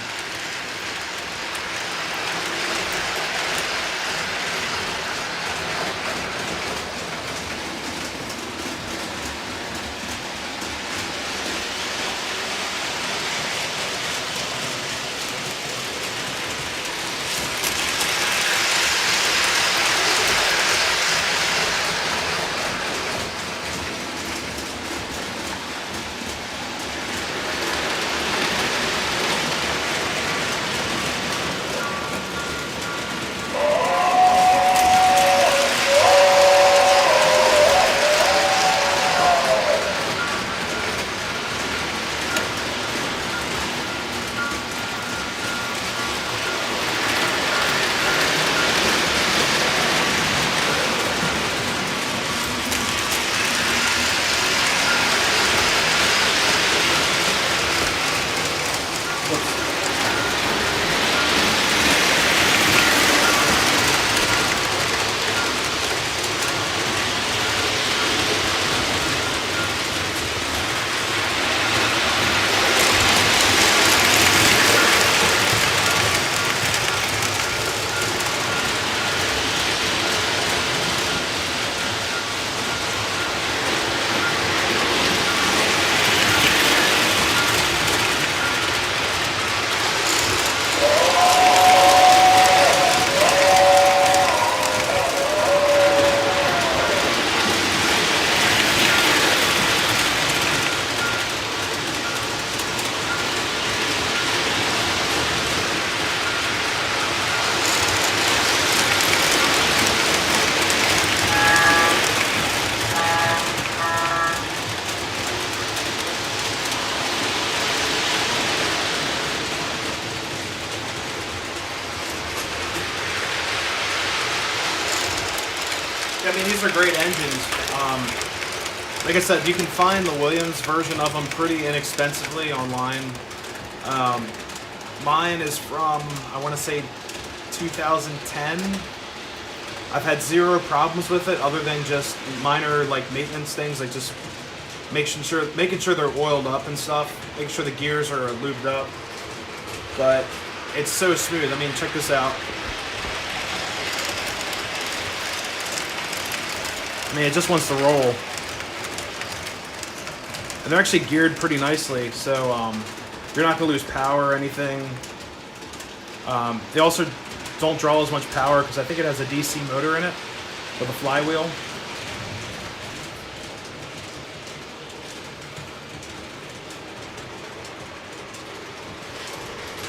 I mean, these are great engines. Like I said, you can find the Williams version of them pretty inexpensively online. Mine is from, I want to say, 2010. I've had zero problems with it, other than just minor like maintenance things, like just making sure they're oiled up and stuff, making sure the gears are lubed up. But it's so smooth. I mean, check this out. I mean, it just wants to roll. And they're actually geared pretty nicely, so you're not going to lose power or anything. They also don't draw as much power because I think it has a DC motor in it with a flywheel.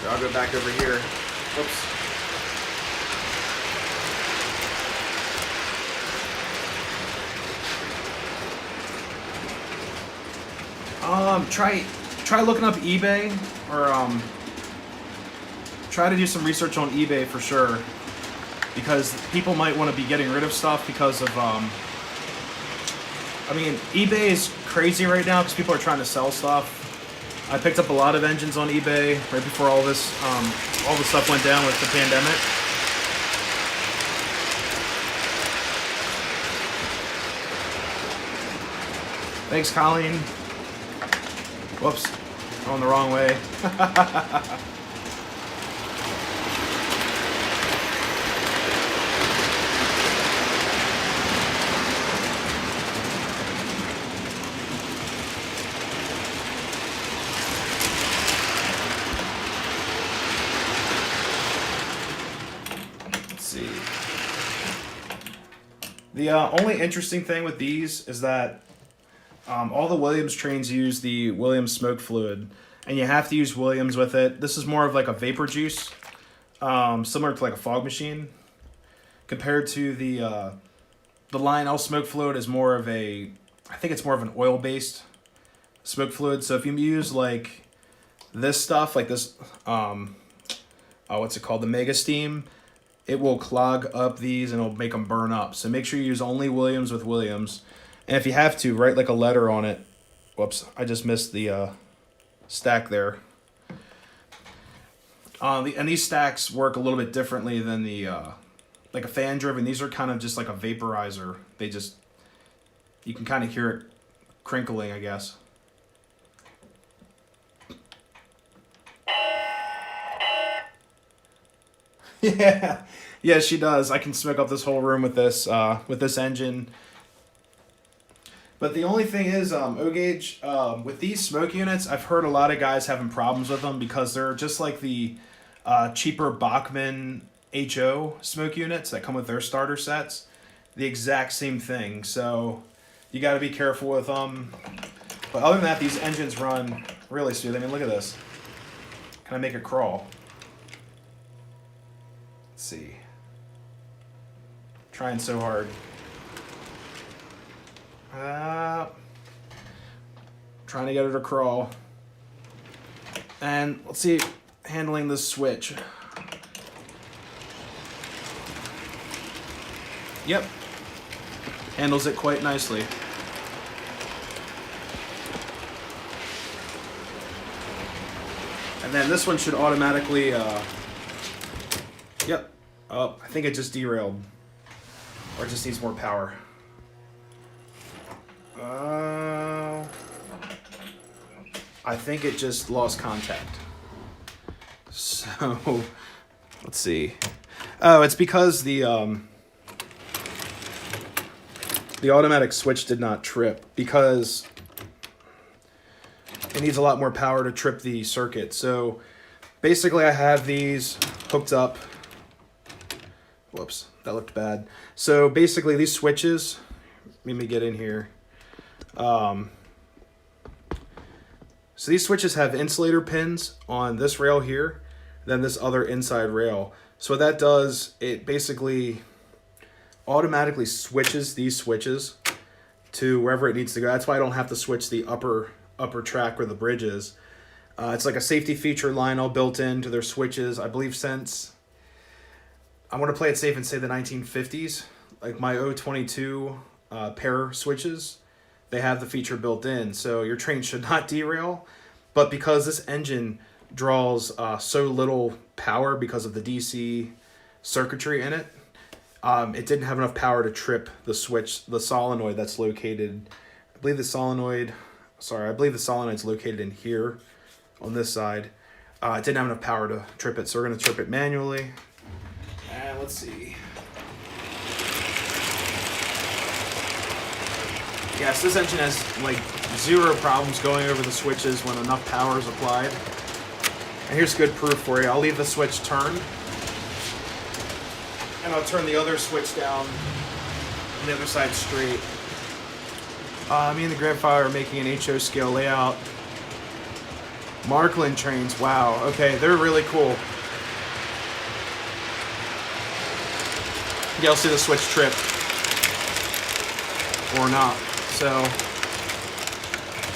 Here, I'll go back over here. Whoops. Try looking up eBay, or try to do some research on eBay for sure, because people might want to be getting rid of stuff because of I mean, eBay is crazy right now because people are trying to sell stuff. I picked up a lot of engines on eBay right before all the stuff went down with the pandemic. Thanks, Colleen. Whoops, going the wrong way. The only interesting thing with these is that all the Williams trains use the Williams smoke fluid, and you have to use Williams with it. This is more of like a vapor juice, similar to like a fog machine, compared to the Lionel smoke fluid is more of a, I think it's more of an oil-based smoke fluid. So if you use like this stuff, like this, what's it called, the Mega Steam, it will clog up these and it'll make them burn up. So make sure you use only Williams with Williams. And if you have to, write like a letter on it. Whoops, I just missed the stack there. And these stacks work a little bit differently than the like a fan driven. These are kind of just like a vaporizer. They just, you can kind of hear it crinkling, I guess. Yeah, she does. I can smoke up this whole room with this engine. But the only thing is, O-Gauge, with these smoke units, I've heard a lot of guys having problems with them because they're just like the cheaper Bachmann HO smoke units that come with their starter sets. The exact same thing. So you got to be careful with them. But other than that, these engines run really smooth. I mean, look at this. Can I make it crawl? Let's see. Trying so hard. Trying to get her to crawl. And let's see, handling this switch. Yep. Handles it quite nicely. And then this one should automatically, yep. Oh, I think it just derailed. Or it just needs more power. I think it just lost contact. So, let's see. Oh, it's because the automatic switch did not trip because it needs a lot more power to trip the circuit. So, basically I have these hooked up. Whoops, that looked bad. So, basically these switches, let me get in here. So these switches have insulator pins on this rail here, then this other inside rail. So what that does, it basically automatically switches these switches to wherever it needs to go. That's why I don't have to switch the upper track where the bridge is. It's like a safety feature line all built into their switches, I believe since, I want to play it safe and say the 1950s. Like my 022 pair switches, they have the feature built in, so your train should not derail. But because this engine draws so little power because of the DC circuitry in it, it didn't have enough power to trip the switch, the solenoid that's located, I believe the solenoid's located in here on this side. It didn't have enough power to trip it, so we're going to trip it manually. And let's see. Yes, this engine has like zero problems going over the switches when enough power is applied. And here's good proof for you. I'll leave the switch turned. And I'll turn the other switch down on the other side straight. Me and the grandfather are making an HO scale layout. Markland trains, wow. Okay, they're really cool. Yeah, I'll see the switch trip. Or not. So,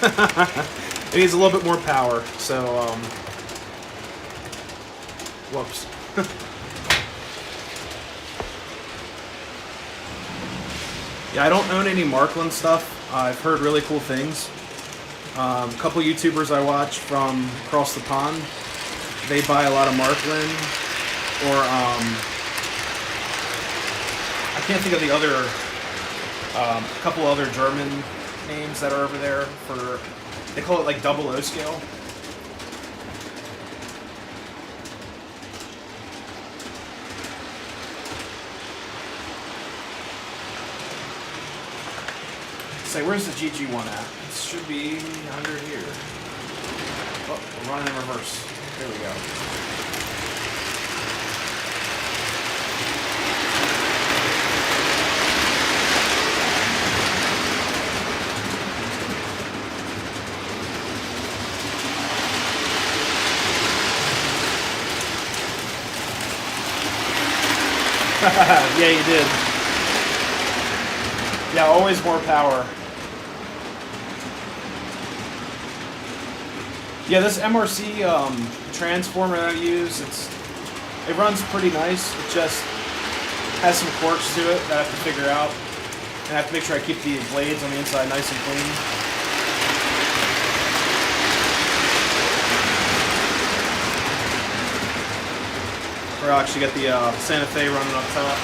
it needs a little bit more power. So, whoops. Yeah, I don't own any Markland stuff. I've heard really cool things. A couple YouTubers I watch from across the pond, they buy a lot of Markland, or I can't think of the other, a couple other German names that are over there for, they call it like 00 scale. Say, where's the GG1 at? It should be under here. Oh, we're running in reverse. There we go. Yeah, you did. Yeah, always more power. Yeah, this MRC transformer that I use, it runs pretty nice. It just has some quirks to it that I have to figure out. And I have to make sure I keep the blades on the inside nice and clean. Or I'll actually get the Santa Fe running up top.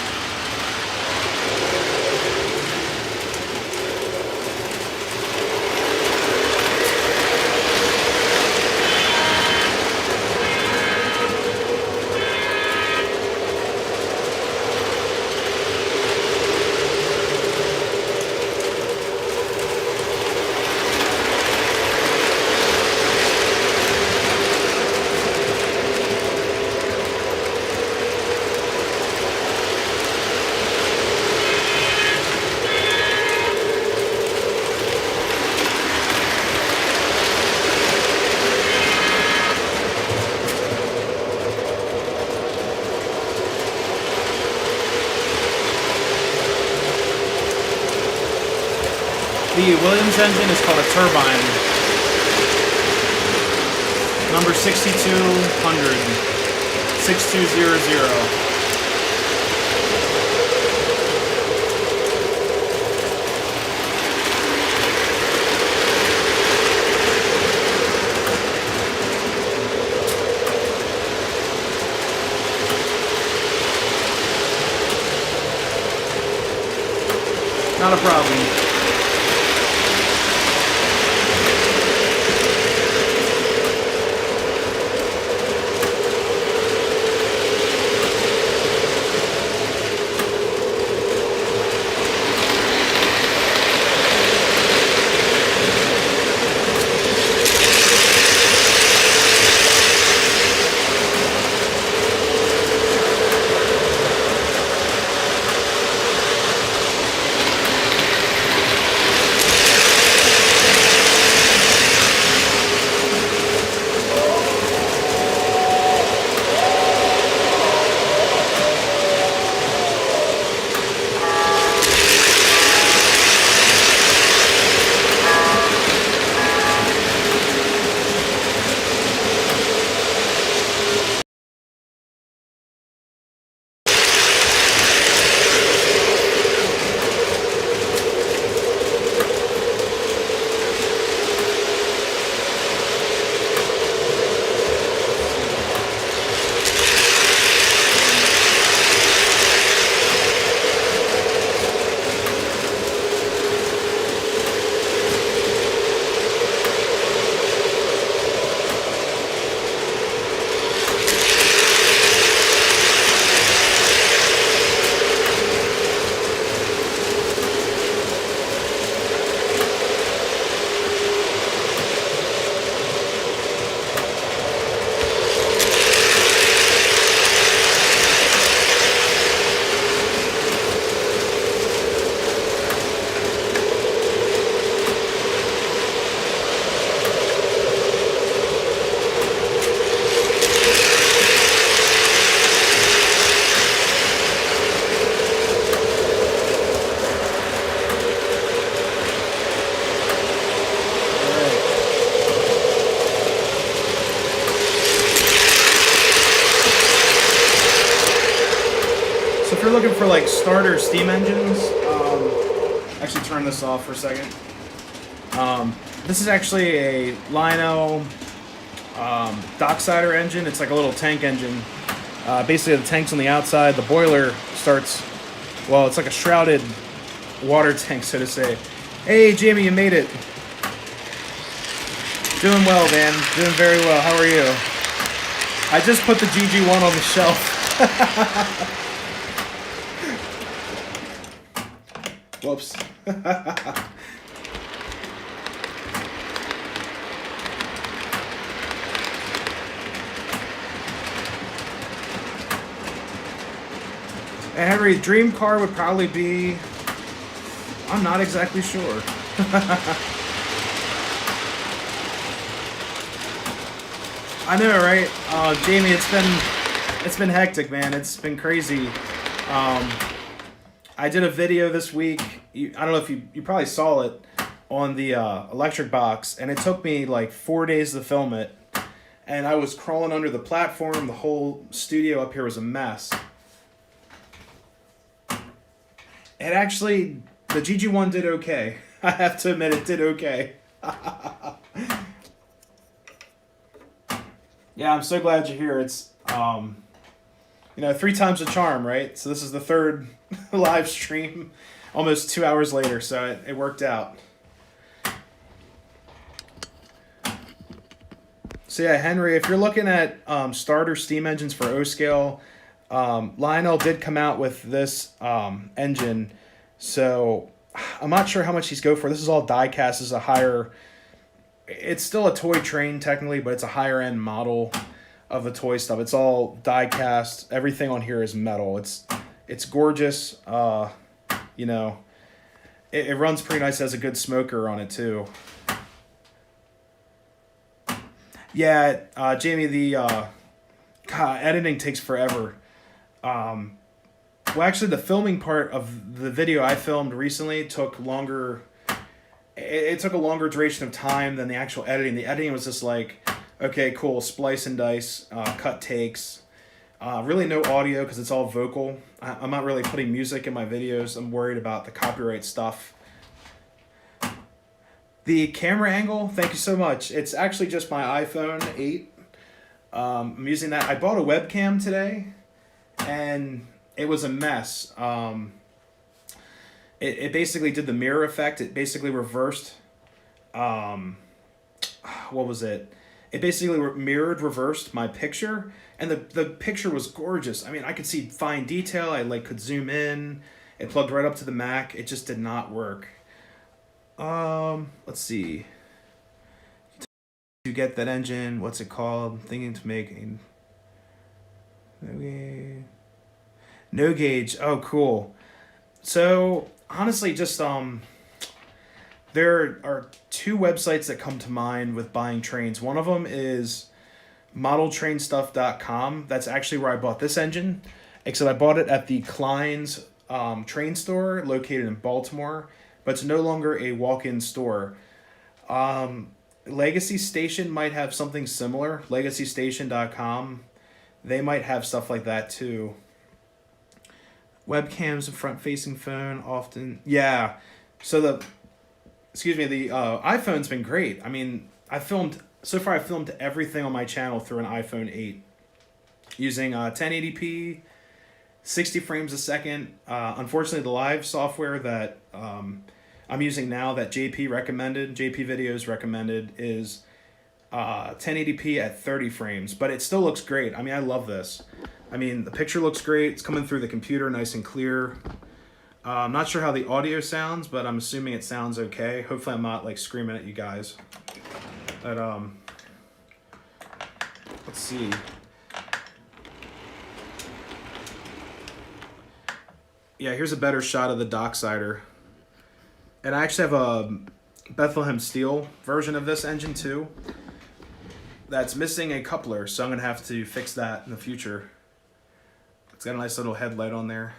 The Williams engine is called a turbine. Number 6200. 6200. Not a problem. So if you're looking for like starter steam engines, actually turn this off for a second. This is actually a Lino Docksider engine. It's like a little tank engine. Basically the tank's on the outside. The boiler starts, well, it's like a shrouded water tank, so to say. Hey, Jamie, you made it. Doing well, man. Doing very well. How are you? I just put the GG1 on the shelf. Whoops. Every dream car would probably be, I'm not exactly sure. I know, right? Jamie, it's been hectic, man. It's been crazy. I did a video this week. I don't know if you probably saw it on the electric box, and it took me like 4 days to film it. And I was crawling under the platform. The whole studio up here was a mess. And actually, the GG1 did okay. I have to admit, it did okay. Yeah, I'm so glad you're here. It's, 3 times the charm, right? So this is the third live stream, almost 2 hours later, so it worked out. So yeah, Henry, if you're looking at starter steam engines for O-scale, Lionel did come out with this engine, so I'm not sure how much these go for. This is all die-cast. This is a higher... It's still a toy train, technically, but it's a higher-end model of the toy stuff. It's all die-cast. Everything on here is metal. It's gorgeous. It runs pretty nice. It has a good smoker on it, too. Yeah, Jamie, the editing takes forever. Well, actually, the filming part of the video I filmed recently took longer. It took a longer duration of time than the actual editing. The editing was just like, okay, cool, splice and dice, cut takes. Really no audio because it's all vocal. I'm not really putting music in my videos. I'm worried about the copyright stuff. The camera angle, thank you so much. It's actually just my iPhone 8. I'm using that. I bought a webcam today, and it was a mess. It basically did the mirror effect. It basically reversed. What was it? It basically reversed my picture, and the picture was gorgeous. I mean, I could see fine detail. I could zoom in. It plugged right up to the Mac. It just did not work. Let's see. To get that engine, what's it called? I'm thinking to make no gauge. Oh, cool. So honestly, just there are 2 websites that come to mind with buying trains. One of them is modeltrainstuff.com. That's actually where I bought this engine, except I bought it at the Klein's train store located in Baltimore, but it's no longer a walk-in store. Legacy Station might have something similar. LegacyStation.com. They might have stuff like that too. Webcams, front-facing phone, often. Yeah. So the iPhone's been great. I mean, so far I've filmed everything on my channel through an iPhone 8 using 1080p, 60 frames a second. Unfortunately, the live software that I'm using now that JP Videos recommended is 1080p at 30 frames, but it still looks great. I mean, I love this. I mean, the picture looks great. It's coming through the computer nice and clear. I'm not sure how the audio sounds, but I'm assuming it sounds okay. Hopefully I'm not screaming at you guys. But let's see. Yeah, here's a better shot of the Docksider. And I actually have a Bethlehem Steel version of this engine too. That's missing a coupler, so I'm going to have to fix that in the future. It's got a nice little headlight on there.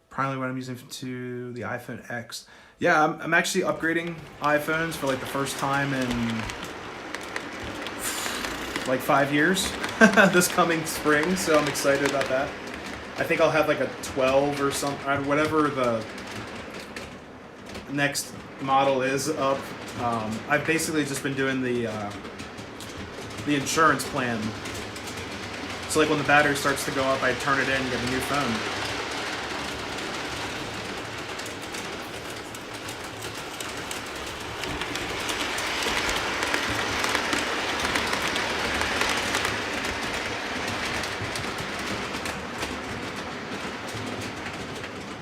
Probably what I'm using to the iPhone X. Yeah, I'm actually upgrading iPhones for the first time in 5 years this coming spring, so I'm excited about that. I think I'll have a 12 or something, whatever the next model is up. I've basically just been doing the insurance plan. So when the battery starts to go up, I turn it in and get a new phone.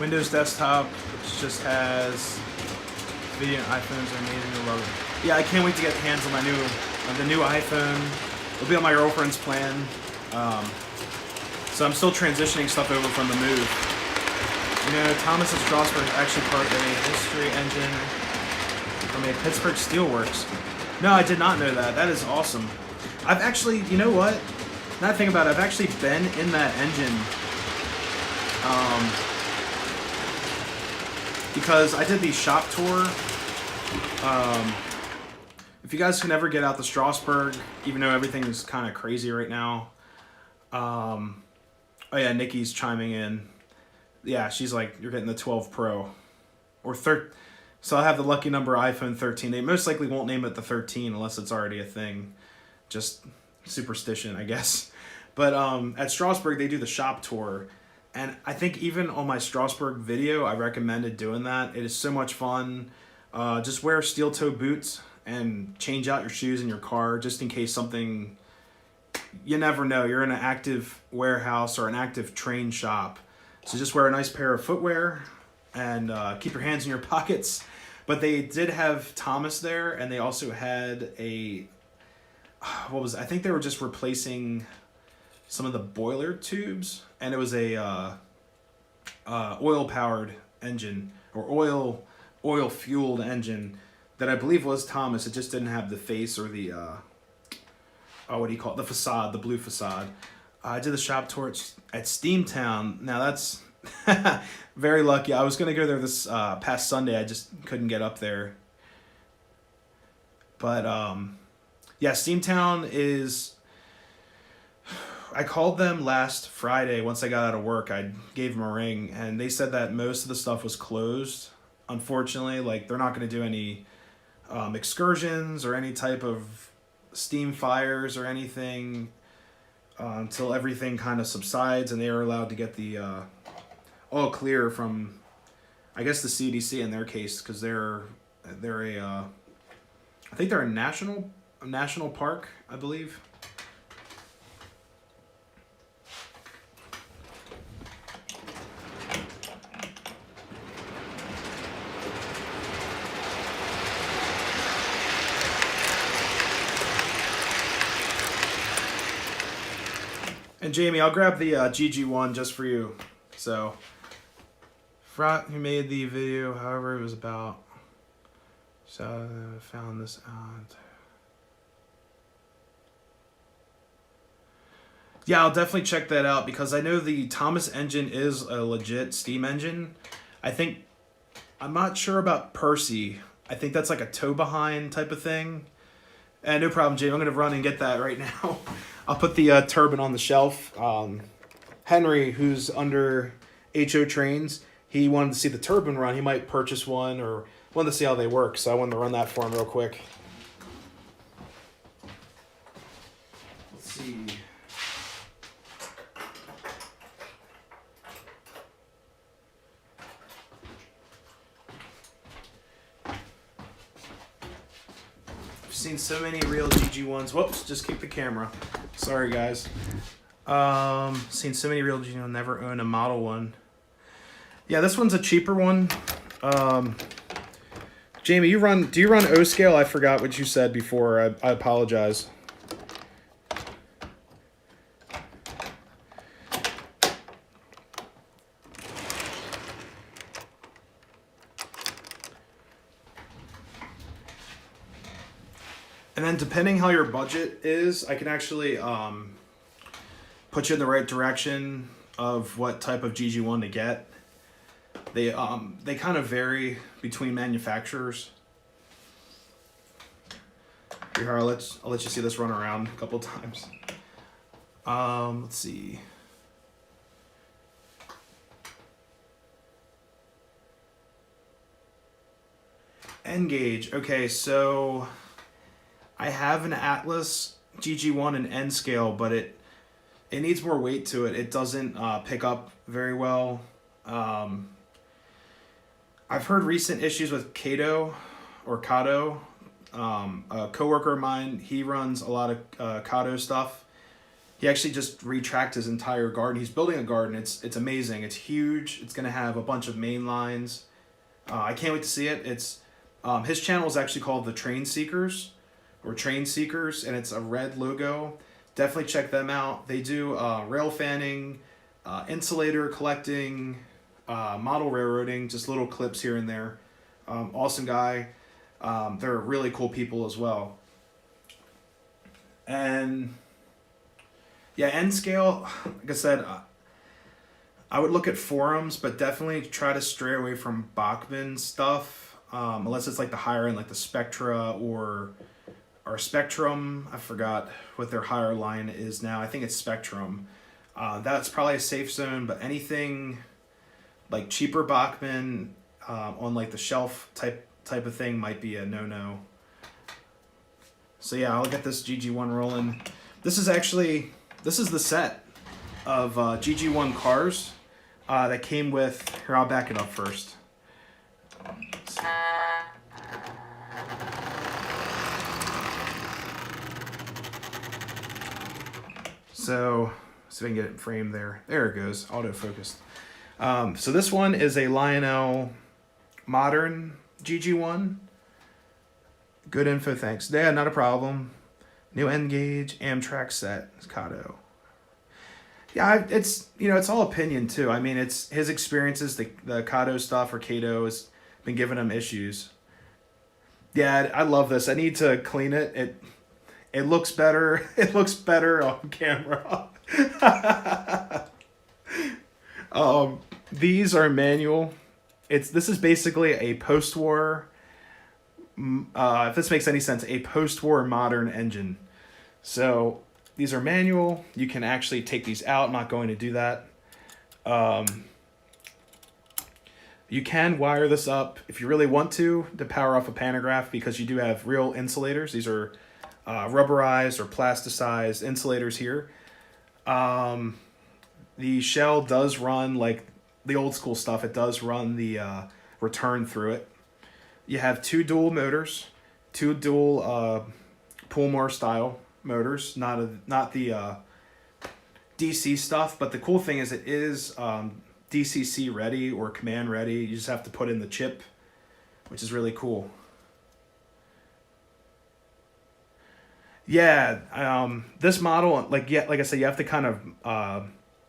Windows Desktop, which just has video and iPhones are amazing. I love it. Yeah, I can't wait to get hands on the new iPhone. It'll be on my girlfriend's plan. So I'm still transitioning stuff over from the move. Thomas's Strasburg is actually part of a history engine from a Pittsburgh Steelworks. No, I did not know that. That is awesome. I've actually, you know what? Now that I think about it, I've actually been in that engine Because I did the shop tour. If you guys can ever get out to Strasbourg, even though everything is kind of crazy right now. Oh yeah, Nikki's chiming in. Yeah, she's like, you're getting the 12 Pro. Or So I have the lucky number iPhone 13. They most likely won't name it the 13 unless it's already a thing. Just superstition, I guess. But at Strasbourg, they do the shop tour. And I think even on my Strasbourg video, I recommended doing that. It is so much fun. Just wear steel toe boots and change out your shoes in your car just in case something... You never know. You're in an active warehouse or an active train shop. So just wear a nice pair of footwear and keep your hands in your pockets. But they did have Thomas there, and they also had a... I think they were just replacing some of the boiler tubes, and it was a oil-powered engine, or oil-fueled engine that I believe was Thomas. It just didn't have the face or the... what do you call it? The facade, the blue facade. I did the shop tour at Steamtown. Now that's very lucky. I was going to go there this past Sunday. I just couldn't get up there. But yeah, Steamtown is... I called them last Friday once I got out of work. I gave them a ring, and they said that most of the stuff was closed. Unfortunately, like they're not going to do any excursions or any type of steam fires or anything until everything kind of subsides and they are allowed to get the all clear from, I guess, the CDC in their case, because they're a I think they're a national park, I believe. And Jamie, I'll grab the GG1 just for you. So, Frat, who made the video, however, it was about. So I found this out. Yeah, I'll definitely check that out because I know the Thomas engine is a legit steam engine. I'm not sure about Percy. I think that's like a tow behind type of thing. And no problem, Jamie. I'm going to run and get that right now. I'll put the turbine on the shelf. Henry, who's under HO Trains, he wanted to see the turbine run. He might purchase one or wanted to see how they work. So I wanted to run that for him real quick. Let's see. Seen so many real GG1s. Whoops, just kicked the camera. Sorry, guys. Seen so many real GG1s. Never owned a model one. Yeah, this one's a cheaper one. Jamie, do you run O scale? I forgot what you said before. I apologize. And then depending how your budget is, I can actually put you in the right direction of what type of GG1 to get. They kind of vary between manufacturers. Here, I'll let you see this run around a couple times. Let's see. N gauge. Okay, so I have an Atlas GG1 in N scale, but it needs more weight to it. It doesn't pick up very well. I've heard recent issues with Kato. A coworker of mine, he runs a lot of Kato stuff. He actually just retracked his entire garden. He's building a garden. It's amazing. It's huge. It's gonna have a bunch of main lines. I can't wait to see it. It's his channel is actually called the Train Seekers. And it's a red logo. Definitely check them out. They do rail fanning, insulator collecting, model railroading, just little clips here and there. Awesome guy. They're really cool people as well. And yeah, N scale, like I said, I would look at forums, but definitely try to stray away from Bachmann stuff, unless it's like the higher end, like the Spectra or Spectrum. I forgot what their higher line is now. I think it's Spectrum. That's probably a safe zone, but anything like cheaper Bachmann on like the shelf type of thing might be a no-no. So yeah, I'll get this GG1 rolling. This is the set of GG1 cars that came with, here, I'll back it up first. So, see if I can get it framed there. There it goes, autofocused. So this one is a Lionel Modern GG1. Good info, thanks. Yeah, not a problem. New N gauge, Amtrak set, Kato. Yeah, it's all opinion too. I mean, it's his experiences. The Kato stuff or Kato has been giving him issues. Yeah, I love this. I need to clean it. It looks better. It looks better on camera. These are manual. This is basically a post-war. If this makes any sense, a post-war modern engine. So these are manual. You can actually take these out. I'm not going to do that. You can wire this up if you really want to power off a pantograph, because you do have real insulators. These are rubberized or plasticized insulators here. The shell does run like the old school stuff. It does run the return through it. You have two dual motors, two dual Pullmore style motors, not the DC stuff. But the cool thing is it is DCC ready or command ready. You just have to put in the chip, which is really cool. Yeah, this model, like I said, you have to kind of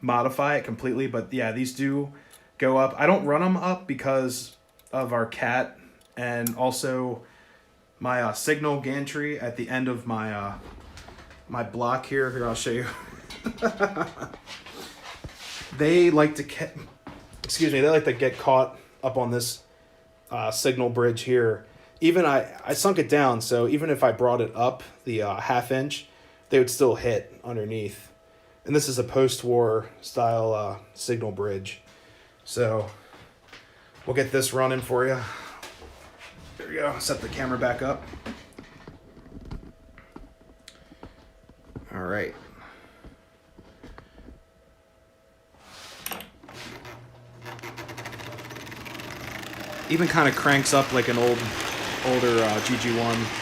modify it completely. But yeah, these do go up. I don't run them up because of our cat, and also my signal gantry at the end of my my block here. Here, I'll show you. They like to get caught up on this signal bridge here. Even I sunk it down, so even if I brought it up the half inch, they would still hit underneath. And this is a post-war style signal bridge. So we'll get this running for you. There we go. Set the camera back up. All right. Even kind of cranks up like an older GG1.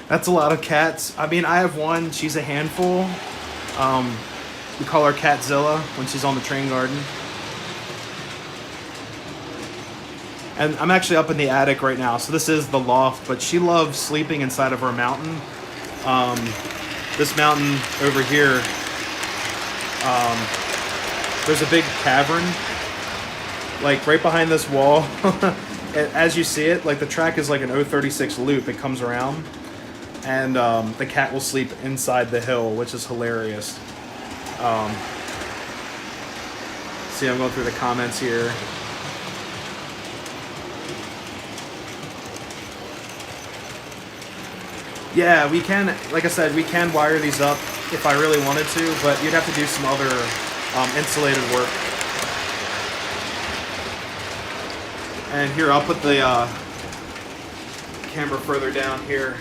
That's a lot of cats. I mean, I have one. She's a handful. We call her Catzilla when she's on the train garden. And I'm actually up in the attic right now, so this is the loft, but she loves sleeping inside of our mountain. This mountain over here, there's a big cavern, like right behind this wall. As you see it, like the track is like an 036 loop. It comes around, and the cat will sleep inside the hill, which is hilarious. See, I'm going through the comments here. Yeah, we can, like I said, we can wire these up if I really wanted to, but you'd have to do some other insulated work. And here, I'll put the camera further down here.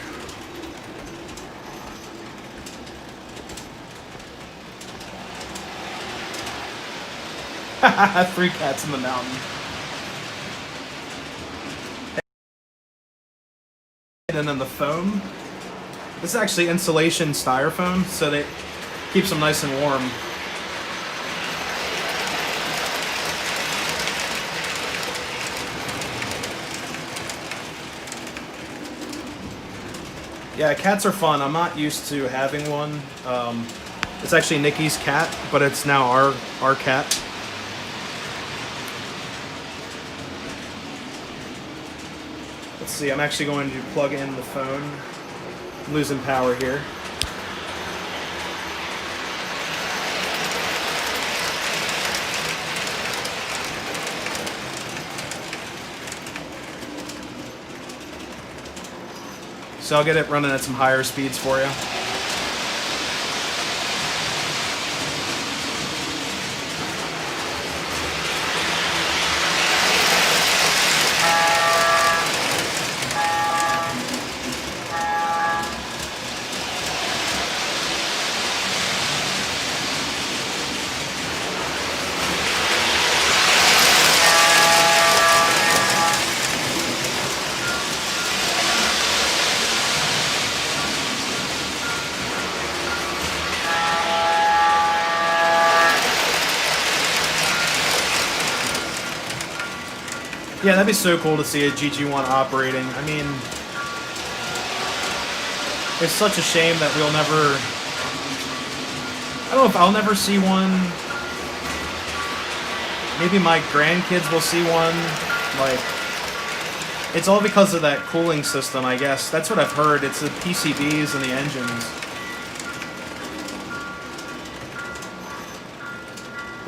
Three cats in the mountain. And then the foam. This is actually insulation styrofoam, so that keeps them nice and warm. Yeah, cats are fun. I'm not used to having one. It's actually Nikki's cat, but it's now our cat. see, I'm actually going to plug in the phone. I'm losing power here. So I'll get it running at some higher speeds for you. Yeah, that'd be so cool to see a GG1 operating. I mean, it's such a shame that we'll never... I don't know if I'll never see one. Maybe my grandkids will see one. Like, it's all because of that cooling system, I guess. That's what I've heard. It's the PCBs and the engines.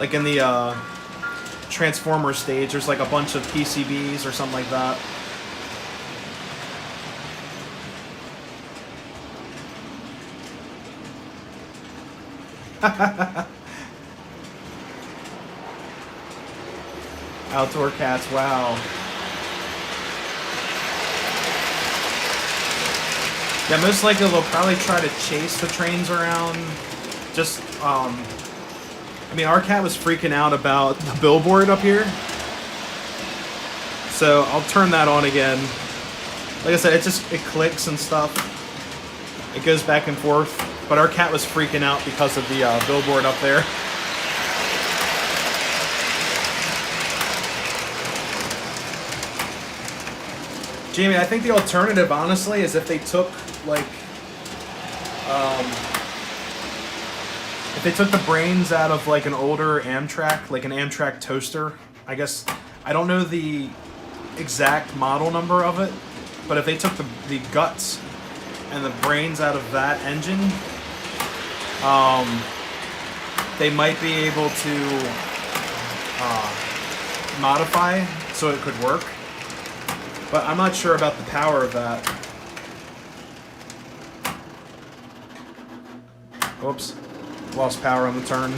Like in the, Transformer stage, there's like a bunch of PCBs or something like that. Outdoor cats, wow. Yeah, most likely they'll probably try to chase the trains around. Just, I mean, our cat was freaking out about the billboard up here. So I'll turn that on again. Like I said, it clicks and stuff. It goes back and forth. But our cat was freaking out because of the billboard up there. Jamie, I think the alternative, honestly, is if they took, like, if they took the brains out of, like, an older Amtrak, like an Amtrak toaster, I guess, I don't know the exact model number of it, but if they took the guts and the brains out of that engine, they might be able to modify so it could work. But I'm not sure about the power of that. Whoops. Lost power on the turn.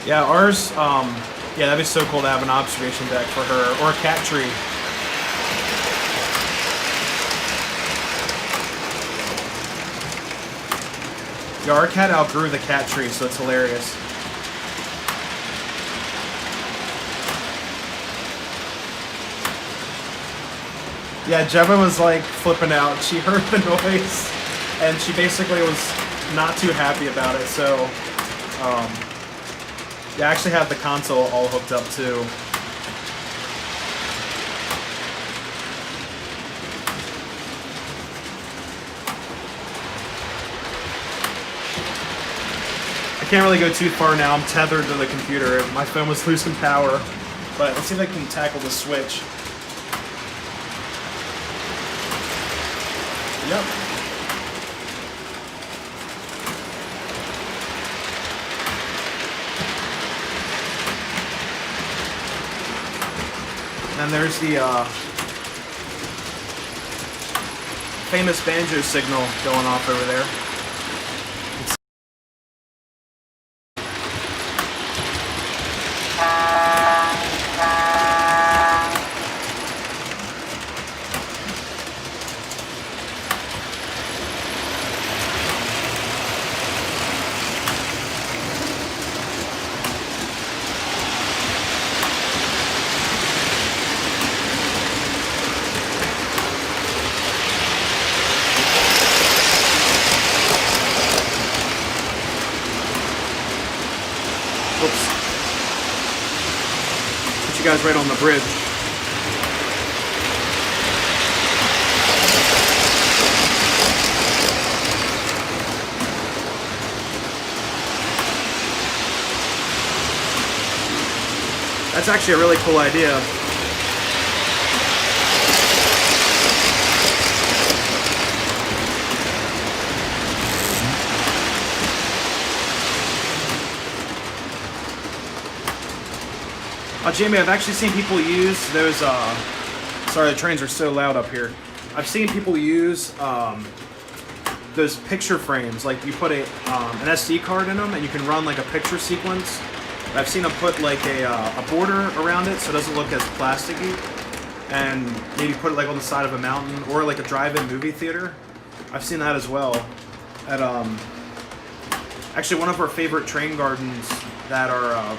Yeah, ours, yeah, that'd be so cool to have an observation deck for her, or a cat tree. Yeah, our cat outgrew the cat tree, so it's hilarious. Yeah, Jeva was like flipping out. She heard the noise, and she basically was not too happy about it. So, yeah, I actually have the console all hooked up too. I can't really go too far now. I'm tethered to the computer. My phone was losing power. But let's see if I can tackle the switch. Yep. And there's the famous banjo signal going off over there. You guys right on the bridge. That's actually a really cool idea. Jamie, I've actually seen people use those, sorry, the trains are so loud up here. I've seen people use those picture frames, like you put an SD card in them and you can run like a picture sequence. I've seen them put like a border around it so it doesn't look as plasticky, and maybe put it like on the side of a mountain or like a drive-in movie theater. I've seen that as well at actually one of our favorite train gardens that are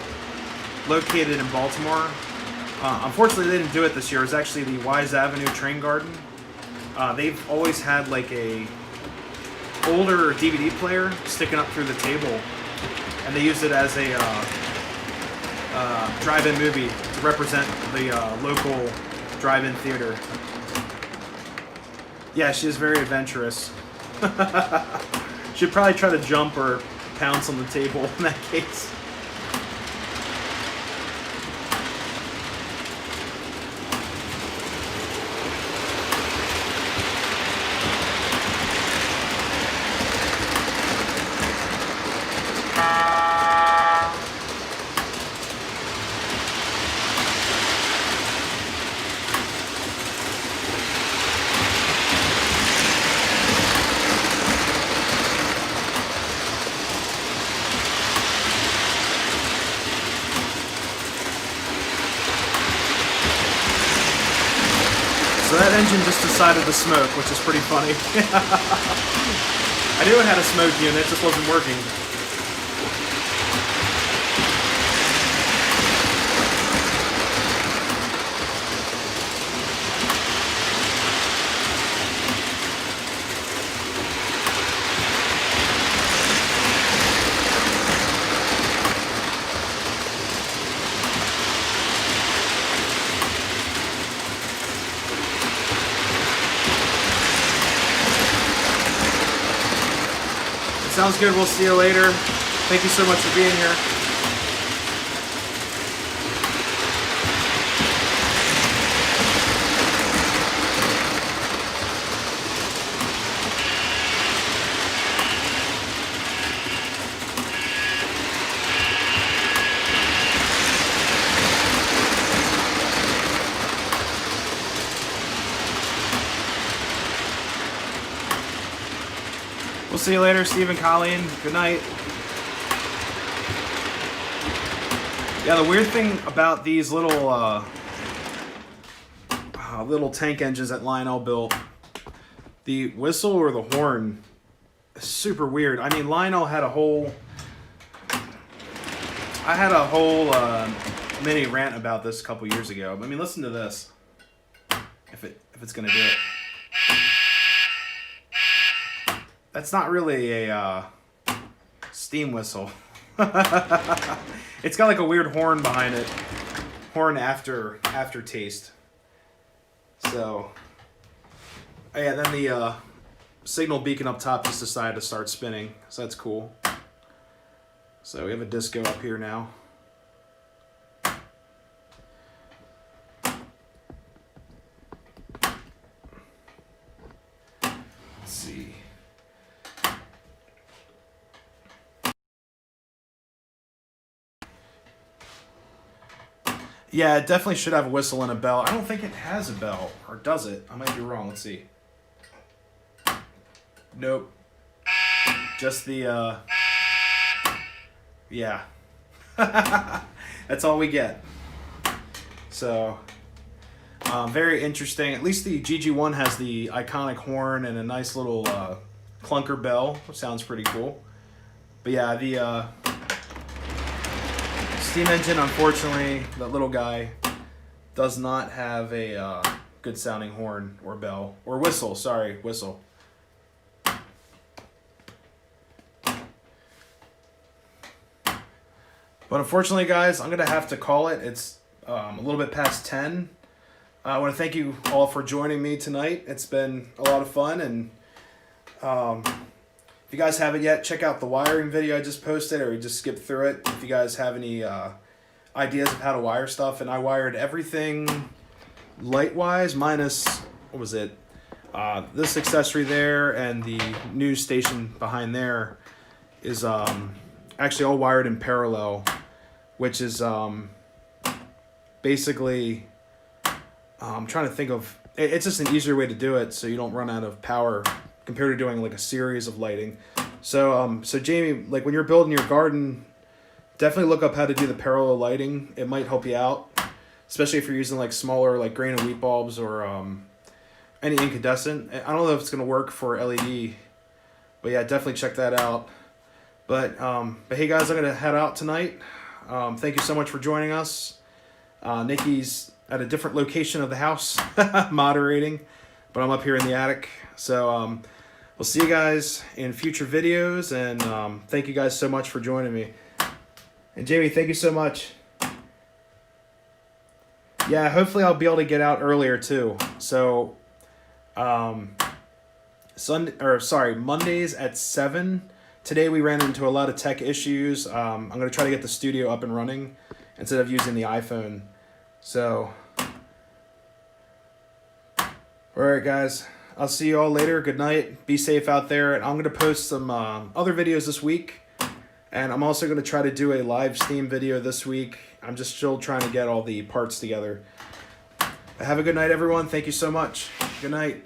located in Baltimore. Unfortunately, they didn't do it this year. It's actually the Wise Avenue Train Garden. They've always had like a older DVD player sticking up through the table, and they used it as a drive-in movie to represent the local drive-in theater. Yeah, she is very adventurous. She'd probably try to jump or pounce on the table in that case. So that engine just decided to smoke, which is pretty funny. I knew it had a smoke unit, it just wasn't working. Sounds good. We'll see you later. Thank you so much for being here. We'll see you later, Steve and Colleen. Good night. Yeah, the weird thing about these little little tank engines that Lionel built, the whistle or the horn is super weird. I mean, Lionel had a whole... I had a whole mini rant about this a couple years ago. I mean, listen to this. If it's gonna do it. That's not really a steam whistle. It's got like a weird horn behind it. Horn aftertaste. So, yeah, then the signal beacon up top just decided to start spinning. So that's cool. So we have a disco up here now. Let's see. Yeah, it definitely should have a whistle and a bell. I don't think it has a bell. Or does it? I might be wrong. Let's see. Nope. Just the, yeah. That's all we get. So, very interesting. At least the GG1 has the iconic horn and a nice little clunker bell, which sounds pretty cool. But yeah, the steam engine, unfortunately, that little guy does not have a good sounding horn or bell or whistle. Sorry, whistle. But unfortunately, guys, I'm gonna have to call it. It's a little bit past 10. I want to thank you all for joining me tonight. It's been a lot of fun, and if you guys haven't yet, check out the wiring video I just posted, or you just skip through it. If you guys have any ideas of how to wire stuff, and I wired everything light-wise minus, what was it? This accessory there and the news station behind there is actually all wired in parallel, which is basically, I'm trying to think of, it's just an easier way to do it so you don't run out of power compared to doing like a series of lighting. So so Jamie, like when you're building your garden, definitely look up how to do the parallel lighting. It might help you out, especially if you're using like smaller like grain of wheat bulbs or any incandescent. I don't know if it's gonna work for LED, but yeah, definitely check that out. But hey guys, I'm gonna head out tonight. Thank you so much for joining us. Nikki's at a different location of the house moderating, but I'm up here in the attic. So we'll see you guys in future videos, and thank you guys so much for joining me. And Jamie, thank you so much. Yeah, hopefully I'll be able to get out earlier too. So Mondays at 7. Today we ran into a lot of tech issues. I'm going to try to get the studio up and running instead of using the iPhone. So, alright guys, I'll see you all later. Good night. Be safe out there. And I'm going to post some other videos this week. And I'm also going to try to do a live Steam video this week. I'm just still trying to get all the parts together. Have a good night, everyone. Thank you so much. Good night.